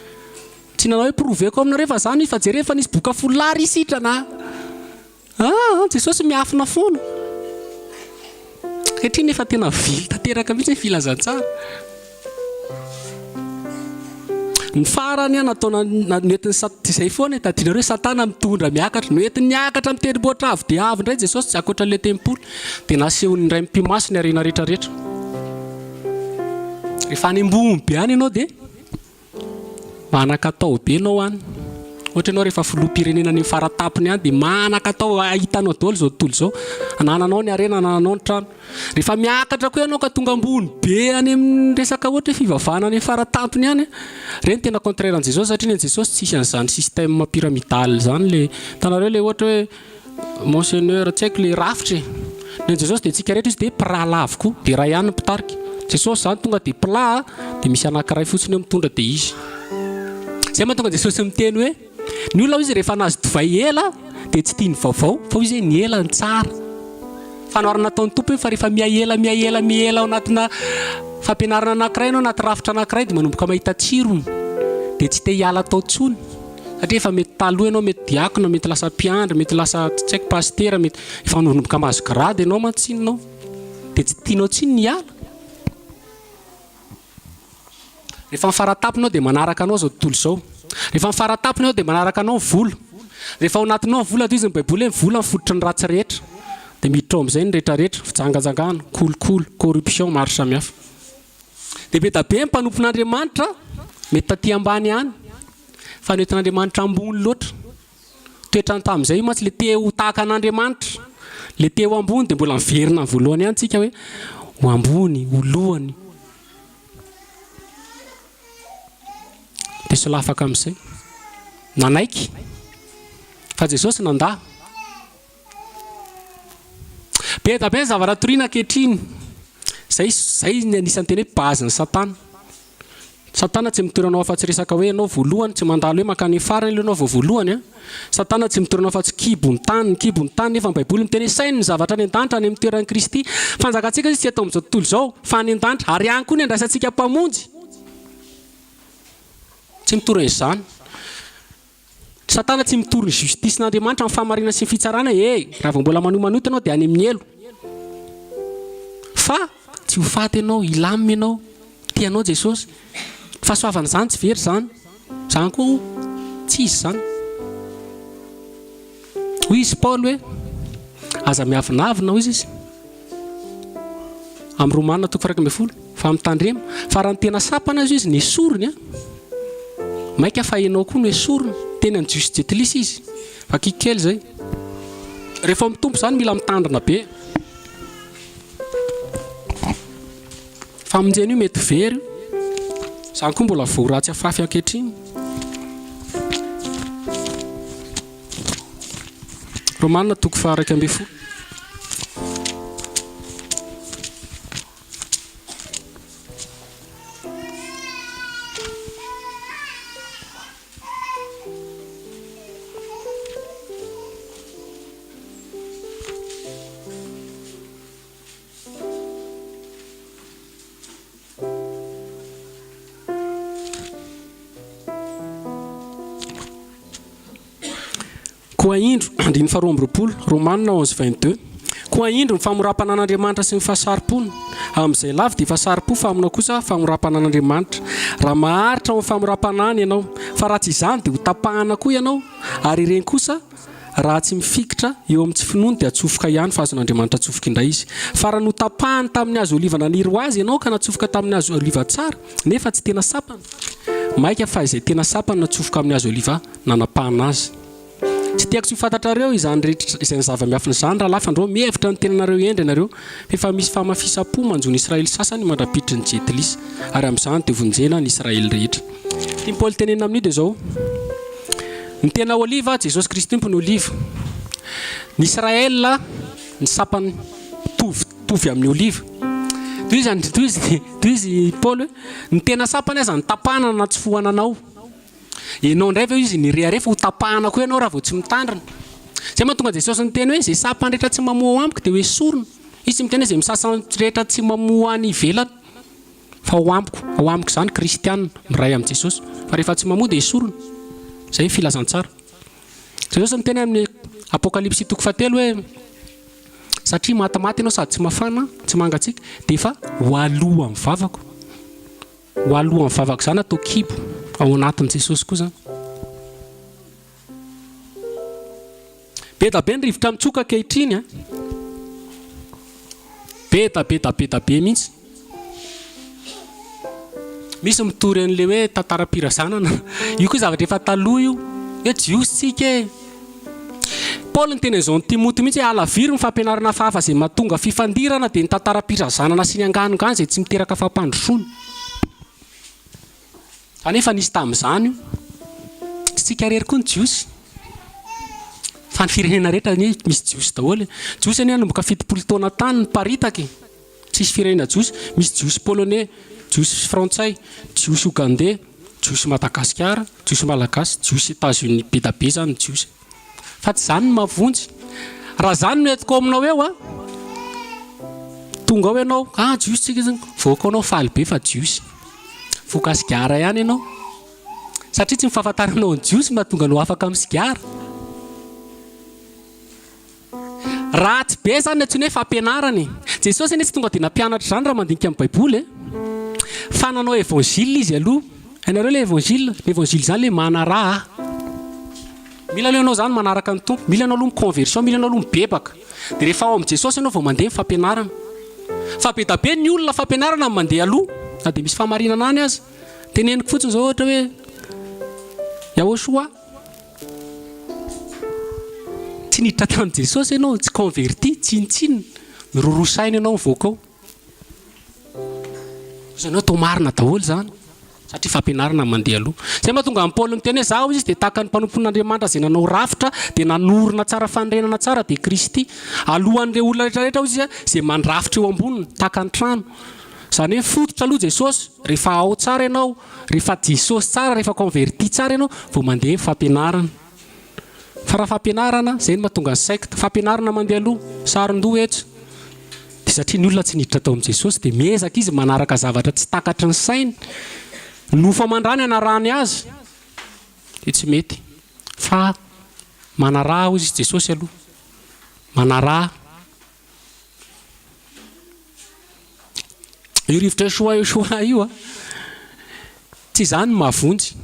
Tsy nanao hoe proveko aminareo fa zany fa jereo fa nisy boka folary isitrana. Jesosy miafina foana. Ketriny efa tena vily tanteraka mihitsy filazantsara. Ny farany nataona noentiny izay foana tadinareo satana mitondra miakatra noentiny niakatra mitendrimboatra avo dia avo indray Jesosy tsy ankoatran'ilay tempolo dia nasehony indray mpimasony arena rehetrarehetra. Rehefa any ambony be any ianao dia manan-katao be ianao any. Ohatra ianao rehefa filoham-pirenena ny faratapony any dia manan-katao ahitanao daholo izao tontolo izao. Anananao ny arena, anananao ny trano. Rehefa miakatra koa ianao ka tonga ambony be any amin'ny resaka ohatra fivavahana ny faratapony any. Ireny tena contraire an Jesosy satria ny Jesosy tsisy an'izany système pyramidal zany le tanareo le ohatra hoe monseigneur tsy haiko le rafitra. Ny Jesosy dia tsika rehetra izy dia pirala avokoa dia raha ihany pitarika. Jesosy zany tonga dia plat dia misy anankiray fotsiny eo mitondra dia izy. Zay mahatonga Jesosy miteny hoe ny olona izy rehefa nazy divay ela dia tsy tia ny vaovao fa izy ny ela ny tsara. Fanoharana nataon'ny tompo fa rehefa miaela ao anatina fampianarana anankiray ianao anaty rafitra anankiray dia manomboka mahita tsirony dia tsy te hiala tao tsony satria efa mety taloha ianao mety diakona mety lasa mpiandry mety lasa tsy haiko pastera mety efa manomboka mahazo grady ianao mantsinonao dia tsy tianao tsiny ny hiala. Rehefa mifaratapinao dia manaraka anao zao tontolo izao. Rehefa mifaratapinao dia manaraka anao vola. Rehefa ao anatinao vola toy izy ny Baiboly hoe vola mifototry ny ratsy rehetra dia miditra ao amin'izay ny rehetrarehetra fijangajangana kolokolo corruption maro samihafa. Dia be da be mpanompon'Andriamanitra mety taty ambany any fa ny entin'Andriamanitra ambony loatra. Toetrany tamin'izay mantsy le te ho tahaka an'Andriamanitra le te ho ambony dia mbola miverina ny voalohany ihany tsika hoe ho ambony ho lohany. Dia sola afaka amin'izay nanaiky fa Jesosy nandà. Be da be zavatra toriana ankehitriny. Zay ny anisan'ny teny hoe bazin'ny satana. Satana tsy mitoranao afa-tsy resaka hoe ianao voalohany tsy mandalo hoe makany farany ianao vao voalohany. Satana tsy mitoranao afa-tsy kibony tany nefa ny Baiboly miteny hoe sainy ny zavatra any an-danitra any amin'ny toeran'i Kristy. Fanjakantsika izy tsy atao amin'izao tontolo izao fa any an-danitra ary ihany koa ny andraisantsika mpamonjy. Tsy mitory izany. Satana tsy mitory ny justice-n'Andriamanitra amin'ny fahamarinana sy ny fitsarana raha vao mbola manomanota ianao dia any amin'ny elo. Fa tsy ho faty ianao, hilamina ianao, tianao Jesosy. Fahasoavana izany tsy very zany. Zany koa tsy izy zany. Hoy izy Paul hoe aza miavinavina hoy izy. Amin'ny Romanina 1:20 fa mitandrema fa raha ny tena sapana izy ny esoriny maika fa ianao koa no esoriny. Teny ny Jusy Jetlisy izy. Vakiky kely zay. Rehefa mitompo zany mila mitandrina be. Famonjena io mety very. Zany koa mbola vao ratsy afafy ankehitriny. Romanina 1:20. Koa indro andiny faharoa amby roapolo Romanina 11:22. Koa indro ny famoram-panan'Andriamanitra sy ny fahasaripony amin'izay lavy dia fahasaripo fa aminao kosa famoram-panan'Andriamanitra. Raha maharitra ho famoram-panany ianao fa raha tsy izany dia ho tapahana koa ianao ary ireny kosa raha tsy mifikitra eo amin'ny tsy finoany dia atsofoka ihany fa azon'Andriamanitra atsofoka indray izy. Fa raha no tapahany tamin'ny hazo oliva naniry ho azy ianao ka natsofoka tamin'ny hazo oliva tsara nefa tsy tena sapana, maika fa izay tena sapana natsofoka amin'ny hazo oliva nanapahana azy. Tsy tiako tsy fantatrareo izany rehetra izay zava-miafina izany raha lafandreo mihevitra ny tenanareo endry ianareo efa misy famafisam-po manjo ny Israely sasany mandrapitry ny Jetlis ary amin'izany dia vonjena ny Israely rehetra. Tiany Paoly tenenina amin'io dia izao: ny tena oliva Jesosy Kristy ny oliva. Ny Israel ny sapany tovy amin'ny oliva. Toy izy Paoly hoe ny tena sapany aza ny tapahana na tsy fohananao. Ianao indray ve izy ny rehefa ho tapahana koa ianao raha vao tsy mitandrina. Zay mahatonga Jesosy ny teny hoe izay sapany rehetra tsy mamoha amiko dia hoe sorona. Izy miteny izay misasany rehetra tsy mamoha any ivelany fa ao amiko izany kristianina miray amin'ny Jesosy. Fa rehefa tsy mamoha dia sorona. Zay filazantsara. Jesosy miteny amin'ny Apokalipsy 3 hoe satria matimaty ianao sady tsy mafana, tsy mangatsiaka dia efa ho aloha amin'ny vavako. Ho aloha amin'ny vavako izany atao kibo ao anatin'i Jesosy koa zany. Be da be ny rivotra mitsoka ankehitriny. Be mihitsy. Misy mitory an'ilay hoe tantaram-pirazanana. Io koa zavatra efa taloha io. Hoe jiositsika. Paoly ny teny izao ny Timoty mihitsy hoe alaviry ny fampianarana hafahafa izay mahatonga fifandirana dia ny tantaram-pirazanana sy ny anganongany izay tsy miteraka fampandrosoana. Kanefa nisy tamin'izany io. Tsika rery koa ny jiosy. Fa ny firenena rehetra misy jiosy daholo. Jiosy any nomboka 70 taona tany ny paritaka. Tsisy firenena jiosy. Misy jiosy polonais, jiosy frantsay, jiosy ougandais, jiosy Madagasikara, jiosy malagasy, jiosy États-Unis be da be zany jiosy. Fa tsy zany no mavonjy. Raha zany no entiko aminao eo tonga ao ianao jiosy tsika zany voaka anao faly be fa jiosy. Voka sigara ihany ianao. Satria tsy mifahafantaranao ny jiosy mahatonga anao afaka amin'ny sigara. Ratsy be zany antsoina hoe fampianarany. Jesosy anie tsy tonga dia nampianatra izany raha mandinika amin'ny Baiboly. Fa nanao évangile izy aloha. Hainareo ilay évangile? L'évangile zany ilay manaraha. Mila aloha ianao zany manaraka ny tompo. Mila ianao aloha miconversion, mila ianao aloha mibebaka. Dia rehefa ao amin'ny Jesosy ianao vao mandeha fampianarana. Fa be da be ny olona fampianarana mandeha aloha. Na dia misy famarinana any aza. Teneniko fotsiny izao ohatra hoe Yahoshua. Tsy niditra tamin'i Jesosy ianao, tsy converti, tsinitsinina. Mirorosaina ianao mivoaka ao. Ianao tao marina daholo zany. Satria fampianarana mandeha aloha. Zay mahatonga amin'ny Paoly miteny hoe zaho izy dia tahaka ny mpanompon'Andriamanitra izay nanao rafitra dia nanorina tsara fanrenana tsara dia Kristy. Alohan'ireo olona rehetrarehetra izy izay mandrafitra eo amboniny tahaka ny trano. Izany hoe fototra aloha Jesosy, rehefa ao tsara ianao, rehefa Jesosy tsara, rehefa converti tsara ianao vao mandeha fampianarana. Fa raha fampianarana izay no mahatonga ny secte. Fampianarana mandeha aloha, saron-doha eto. Dia satria ny olona tsy niditra tao amin'ny Jesosy dia miezaka izy manaraka zavatra tsy takatry ny sainy. Nofa mandrany anarany azy dia tsy mety. Fa manaraha izy Jesosy aloha. Manaraha. Io rivotra Yoshua io tsy zany mahavonjy.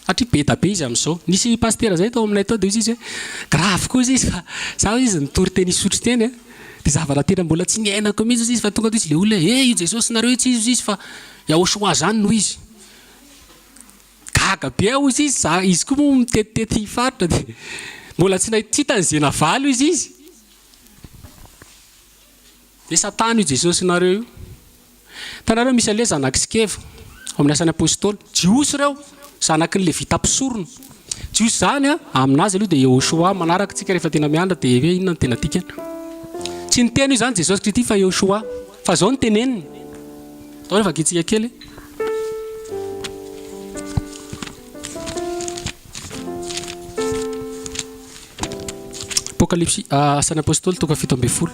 Satria be da be izy amin'izao. Nisy pastera zay tao aminay tao dia izy hoe grave koa izy fa zaho izy nitory teny isotry teny dia zavatra tena mbola tsy niainako mihitsy izy fa tonga izy ilay olona io Jesosy nareo tsy izy fa Yahoshua zany noho izy. Gaga be ao izy izy koa moa mitetitety faritra dia mbola tsy hitany izay navaly izy. Dia Satana io Jesosy nareo io. Tanareo misy an'ilay zanaky Sikeva ao amin'ny asan'ny apôstôly. Jiosy ireo zanaky ny Levita mpisorona. Jiosy zany aminazy aloha dia Yahoshua manaraka tsika rehefa tena miandra dia hoe inona no tena tikany. Tsy niteny io zany Jesosy Kristy fa Yahoshua. Fa zao no teneniny. Tao rehefa kitsika kely. Apokalipsy asan'ny apôstôly 7:12.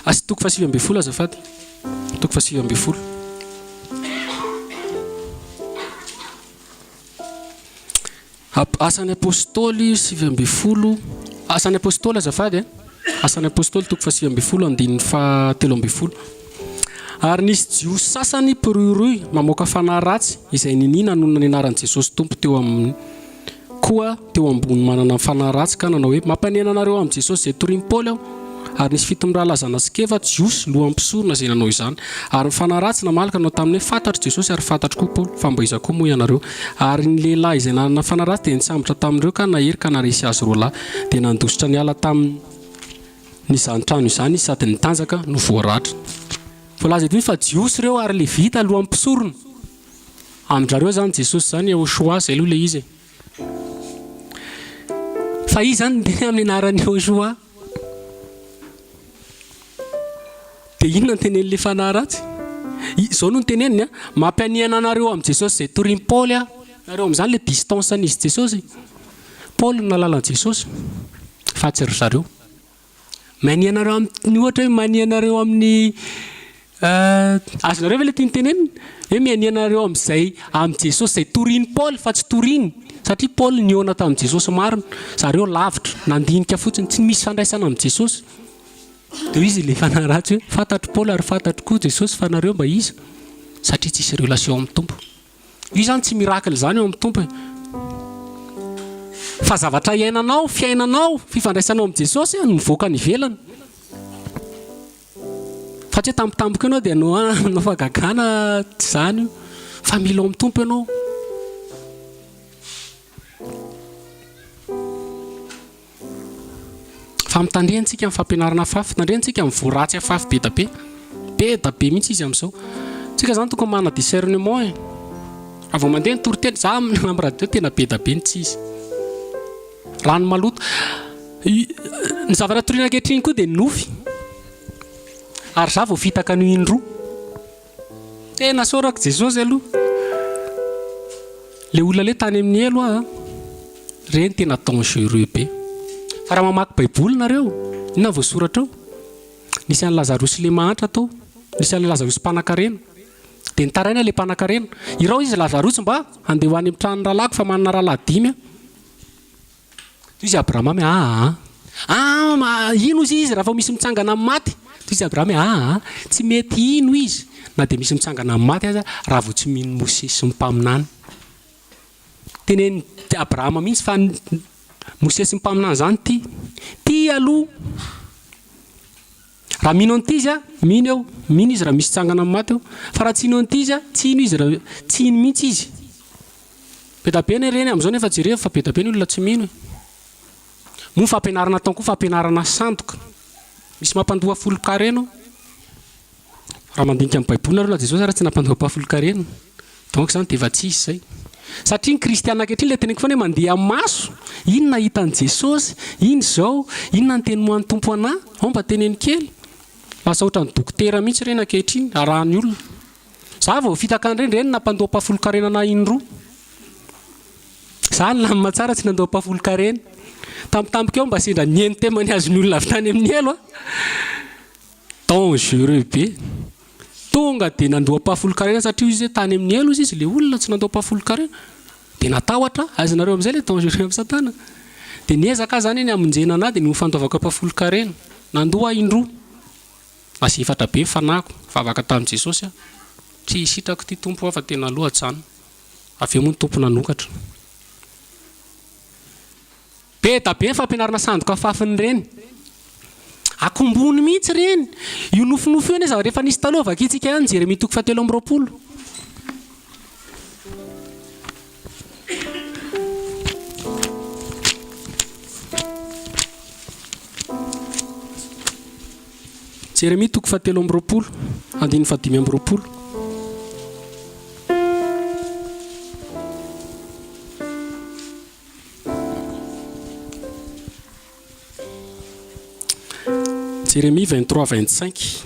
Asy toko 7:12 azafady. Toko 7:12. Asan'ny apôstôly 7:12. Asan'ny apôstôly azafady Asan'ny apôstôly toko 8:7 Ary nisy jiosy sasany piroiroy mamoaka fanahy ratsy izay ninina noho ny anaran'i Jesosy Tompo teo ambony manana fanahy ratsy ka nanao hoe mampanena anareo amin'ny Jesosy izay torian'i Paoly aho. Ary nisy fitombra lazana sikeva jiosy loha ampisorona izay nanao izany. Ary ny fanahy ratsy namalaka nanao tamin'ny hoe fantatro Jesosy ary fantatro koa Paoly fa mba izako moa ianareo. Ary ny lehilahy izay nanana fanahy ratsy dia nisambotra tamin'ireo ka nahery ka naresy azy roa lahy dia nandositra ny ala tamin'izany trano izany sady nitanjaka no voaratra. Voalaza eto fa jiosy ireo ary levita loha ampisorona. Amin'izareo zany Jesosy zany Yehoshua izay aloha ilay izy. Fa izy zany dia amin'ny anaran'i Yehoshua. Dia inona no tenen'ilay fanahy ratsy? Izao no teneniny mampianiana anareo amin'ny Jesosy izay torian'i Paoly nareo amin'izany ilay distance nisy Jesosy. Paoly no nalalan'i Jesosy. Fa tsy ry zareo. Manianareo amin'ny ohatra hoe manianareo amin'ny azonareo ve ilay tiany tenenina? Hoe mianianareo amin'izay amin'ny Jesosy izay torian'i Paoly fa tsy toriany. Satria Paoly niona tamin'i Jesosy marina. Zareo lavitra, nandinika fotsiny, tsy misy fandraisana amin'ny Jesosy. Dia izy ilay fanahy ratsy hoe fantatro Paoly ary fantatro koa Jesosy fa nareo mba iza. Satria tsisy relation amin'ny Tompo. Io zany tsy miracle zany eo amin'ny Tompo. Fa zavatra iainanao, fiainanao, fifandraisanao amin'ny Jesosy no mivoaka ny ivelany. Fa tsy tampotampoka ianao dia anao fagagana zany fa mila amin'ny Tompo ianao. Fa mitandrehantsika amin'ny fampianarana fafy, tandrehantsika amin'ny voaratsy afafy be da be mihitsy izy amin'izao. Tsika zany tokony manana discernement. Raha vao mandeha ny toriteny za amin'ny radio tena be da be ny tsisy. Rano maloto. Ny zavatra toriana ankehitriny koa dia nofy. Ary za vao fitaka ny indroa. Tena sorako Jesosy aloha. Le olona le tany amin'ny elo reny tena dangereux be. Fa raha mamaky baiboly nareo, inona voasoratra ao? Nisy an'i Lazarosy le mahantra tao, nisy an'i Lazarosy mpanan-karena. Dia nitaraina ilay mpanan-karena. Irao izy Lazarosy mba andeha ho any amin'ny tranon'ny rahalahy fa manana rahalahy 5. Izy Abraham ino izy raha vao misy mitsangana amin'ny maty? Izy Abraham tsy mety ino izy na dia misy mitsangana amin'ny maty aza raha vao tsy mino Mosesy sy ny mpaminany. Teneny Abraham mihitsy fa Mosesy sy ny mpaminany zany ty aloha. Raha mino an'ity izy mino eo, mino izy raha misy mitsangana amin'ny maty eo. Fa raha tsy ino an'ity izy tsy ino izy raha tsy ino mihitsy izy. Be da be ny reny amin'izao nefa jereo fa be da be ny olona tsy mino. Moa fampianarana tao koa fampianarana sandoka. Misy mampandoha folo-karena. Raha mandinika amin'ny baiboly nareo la Jesosy raha tsy nampandoha folo-karena. Donc zany dia efa tsy izy zay. Satria ny kristiana ankehitriny ilay teneniko foana hoe mandeha maso. Inona hitan'i Jesosy? Ino izao? Inona ny teny moan'ny Tompo anahy? Ao mba teneny kely. Lasa ohatran'ny dokotera mihitsy ireny ankehitriny arahan'ny olona. Za vao fitaka an'ireny nampandoha folo-karena na indroa. Za ny lamina tsara tsy nandoha folo-karena. Tampotampoka eo mba sendra nieny temany azony olona avy tany amin'ny elo dangereux be. Tonga dia nandoha folo-karena satria izy tany amin'ny elo izy ilay olona tsy nandoha folo-karena dia natahotra azonareo amin'izay ilay dangereux amin'ny Satana. Dia niezaka zany eny amonjena anahy dia nofandovako folo-karena nandoha indroa. Asy efatra be fanako favaka tamin'i Jesosy tsy sitrako ty Tompo fa tena aloha-tsany. Avy eo moa ny Tompo nanokatra. Be da be fampianarana sandoka fafiny reny. Akombony mihitsy reny. Io nofinofy io ane rehefa nisy taloha vakitsika ihany Jeremia 7:20. Jeremia 7:20, 5:20. Jérémie 23:25.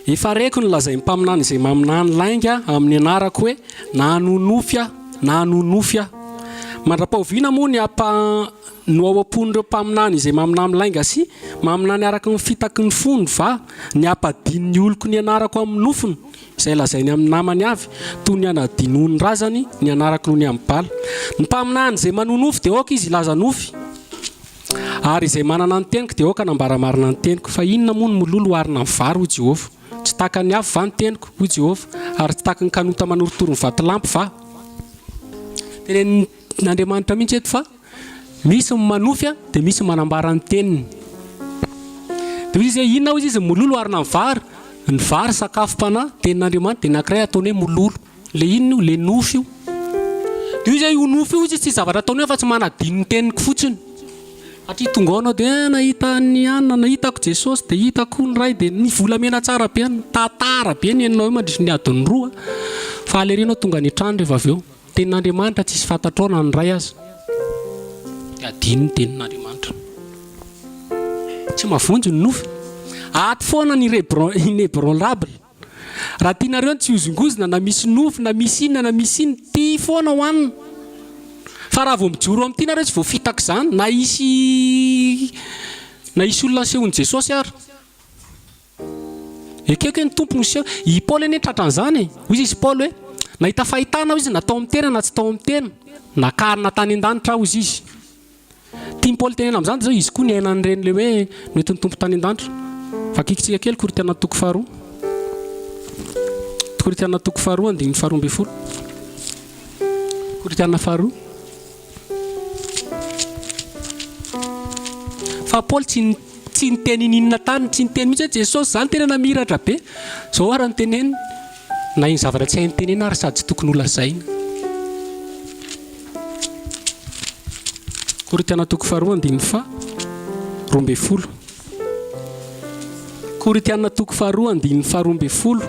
Efa reko ny lazay mpaminany izay maminany lainga amin'ny anarako hoe nanonofia. Mandra-pahoviana moa no ao am-pon'ireo mpaminany izay maminany lainga sy maminany araka ny fitaky ny fony va ny apadiny ny oloko ny anarako amin'ny nofony izay lazainy amin'ny namany avy toy ny anadinoa ny razany ny anarako noho ny amin'ny bala. Ny mpaminany izay manonofy dia aoka izy laza nofy. Ary izay manana ny teniko dia oka nambaramarina ny teniko fa inona moa ny mololo arina ny vary ho Jehovah. Tsy taka ny afo va ny teniko ho Jehovah ary tsy taka ny kanota manorotoro ny vatolampy va. Tenen'Andriamanitra mihitsy eto fa misy ny manofy dia misy manambara ny teniny. Dia izy inona hoy izy mololo arina ny vary sakafom-panahy tenin'Andriamanitra dia anankiray ataony hoe mololo. Le inona io? Le nofy io. Dia izy io nofy io izy tsy zavatra ataony fa tsy manadino ny teniko fotsiny. Atria tonga ao anao dia nahita ny anona, nahitako Jesosy dia hitako ny ray dia ny volamena tsara be, tantara be ny enao mandrisy ny adiny roa. Fa alerenao tonga ny trano rehefa avy eo. Tenin'Andriamanitra tsisy fantatrao na ny ray azy. Dia adino ny tenin'Andriamanitra. Tsy mavonjy ny nofy. Aty foana ny inébranlable. Raha tianareo tsy hozongozona na misy nofy na misy inona na misy iny, ty foana hoanina. Fa raha vao mijoro amin'ity nareo tsy vao fitaka izany na hisy olona nsehon'i Jesosy ary. Ekeko ny tompo niseho. I Paoly anie tratran'izany. Hoy izy Paoly hoe nahita fahitana izy natao amin'ny tena na tsy tao amin'ny tena. Nakarina tany an-danitra aho izy. Tiany Paoly tenena amin'izany zao izy koa ny ainan'ireny le hoe noentin'ny tompo tany an-danitra. Vakikitsika kely Korinthiana toko faharoa. Korinthiana toko faharoa andininy faharoa ambin'ny folo. Korinthiana faharoa. Fa Paoly tsy niteny inona tany, tsy niteny mihitsy hoe Jesosy zany tena namiratra be. Zao ary ny teneny na iny zavatra tsy hainy tenena ary sady tsy tokony ho lazaina. Korinthiana toko faharoa andininy faharoa ambin'ny folo. Korinthiana toko faharoa andininy faharoa ambin'ny folo.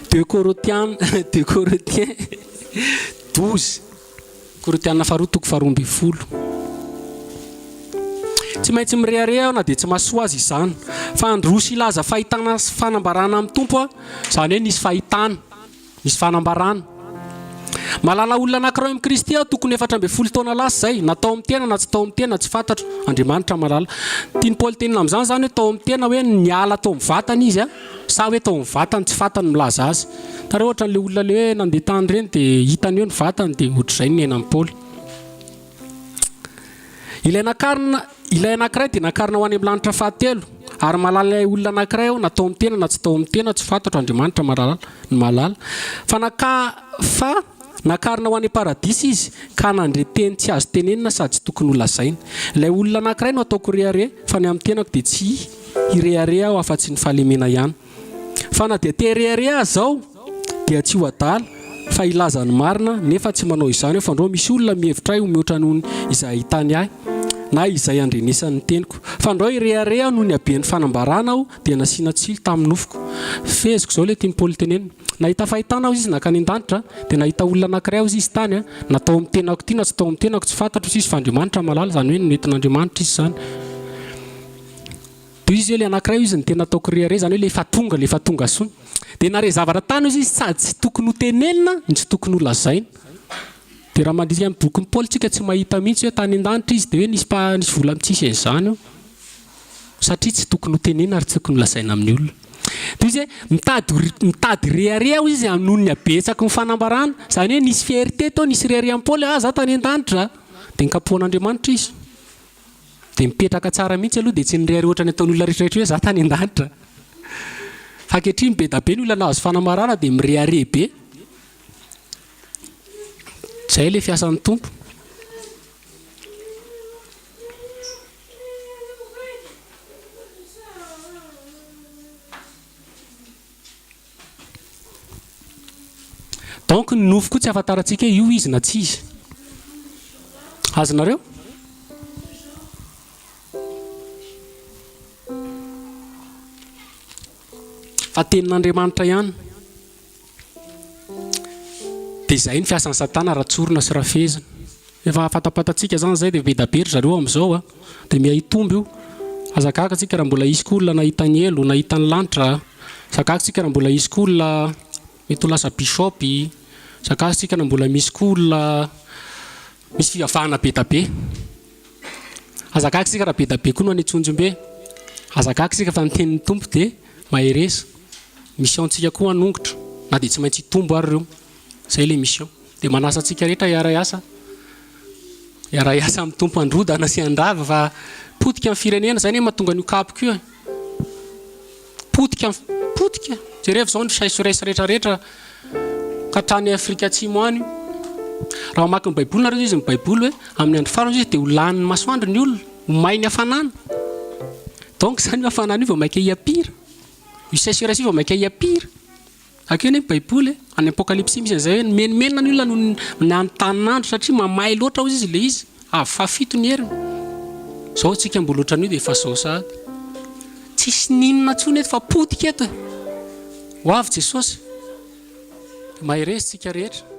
2 Corinthiens 12. Korinthiana faharoa toko faharoa ambin'ny folo. Tsy maintsy mirearea na dia tsy mahasoa azy izany. Fa androso ilaza fahitana fanambarana amin'ny tompo izany hoe nisy fahitana, nisy fanambarana. Malala olona anankiray amin'ny Kristy aho tokony 14 taona lasa izay. Natao amin'ny tena na tsy tao amin'ny tena tsy fantatro. Andriamanitra malala. Tiany Paoly tenina amin'izany zany hoe tao amin'ny tena hoe niala tao amin'ny vatany izy sa hoe tao amin'ny vatany tsy fantany milaza azy. Tareo ohatra n'ilay olona le hoe nandeha tany ireny dia hitany eo ny vatany dia ohatr'izay ny henan'ny Paoly. Ilay anankiray dia nakarina ho any amin'ny lanitra fahatelo. Ary malala olona anankiray aho natao amin'ny tena na tsy tao amin'ny tena tsy fantatro. Andriamanitra malala. Fa nakarina ho any paradisa izy ka nandre teny tsy azo tenenina sady tsy tokony ho lazaina. Ilay olona anankiray no ataoko rehare fa ny amin'ny tenako dia tsy irehare aho afa-tsy ny fahalemena ihany. Fa na dia te rehare aho zao dia tsy ho adala fa ilaza ny marina nefa tsy manao izany fa andreo misy olona mihevitra ho mihoatra noho izay ahitany ahy na izay andrenesan'ny teniko. Fa andreo irehare aho noho ny haben'ny fanambarana aho dia nasiana tsilo tamin'ny nofoko. Feziko izao ilay tiany Paoly tenenina. Nahita fahitana aho izy nakany an-danitra dia nahita olona anankiray aho izy tany natao amin'ny tenako ty na tsy tao amin'ny tenako tsy fantatro izy fa Andriamanitra malala zany hoe noentin'Andriamanitra izy zany. Dia izy hoe ilay anankiray izy ny tena ataoko rehare zany hoe le efa tonga sony. Dia nare zavatra tany izy sady tsy tokony ho tenenina ny tsy tokony ho lazaina. Dia raha mandrika amin'ny bokin'ny Paoly tsika tsy mahita mihitsy hoe tany an-danitra izy dia hoe nisy vola mitsisy an'izany eo satria tsy tokony ho tenenina ary tsy tokony ho lazaina amin'ny olona. Dia izy hoe mitady rehare aho izy noho ny habetsaky ny fanambarana zany hoe nisy fierté tao nisy rehare amin'ny Paoly za tany an-danitra dia nikapohan'Andriamanitra izy. Dia mipetraka tsara mihitsy aloha dia tsy nirehare ohatra ny ataon'ny olona rehetrarehetra hoe za tany an-danitra. Fa ankehitriny be da be ny olona nahazo fanamarana dia mirehare be. Izay ilay fiasan'ny tompo. Donc ny nofo koa tsy afantarantsika io izy na tsy izy. Azonareo? Fa tenin'Andriamanitra ihany. Dia izay ny fiasan'ny Satana raha tsorina sy raha fezina. Efa fatapatantsika zany zay dia be da bery zareo amin'izao dia miaitombo io. Azakaka tsika raha mbola isy koa olona nahita ny elo, nahita ny lanitra. Azakaka tsika raha mbola isy koa olona mety ho lasa bishopy. Azakaka tsika raha mbola misy koa olona misy fivavahana be da be. Azakaka tsika raha be da be koa no any Antsonjombe. Azakaka tsika fa ny tenin'ny tompo dia mahereza. Mission-tsika koa hanongotra na dia tsy maintsy hitombo ary ireo. Zay ilay mission. Dia manasa antsika rehetra hiara-iasa raha iasa amin'ny tompo androdana sy andrava fa potika amin'ny firenena zay ny mahatonga ny okapoko io potika jereva zao ny saisoraisa rehetrarehetra ka hatrany Afrika Atsimo any raha maka ny baiboly nareo izy ny baiboly hoe amin'ny andro farany izy dia ho lanin'ny masoandro ny olona ho mainy hafanana donc zany io hafanana io vao maika hiapira io saisoraisa io vao maika hiapira akeo ny baiboly any apokalypsy misy an'izay hoe menimenina ny olona no ny anontanyandro satria mamay loatra hozy izy le izy avy fafito ny heriny zao tsika mbola ohatran'io dia efa zao sahady tsisy ninona tsony eto fa potika eto ho avy Jesosy mahay resy tsika rehetra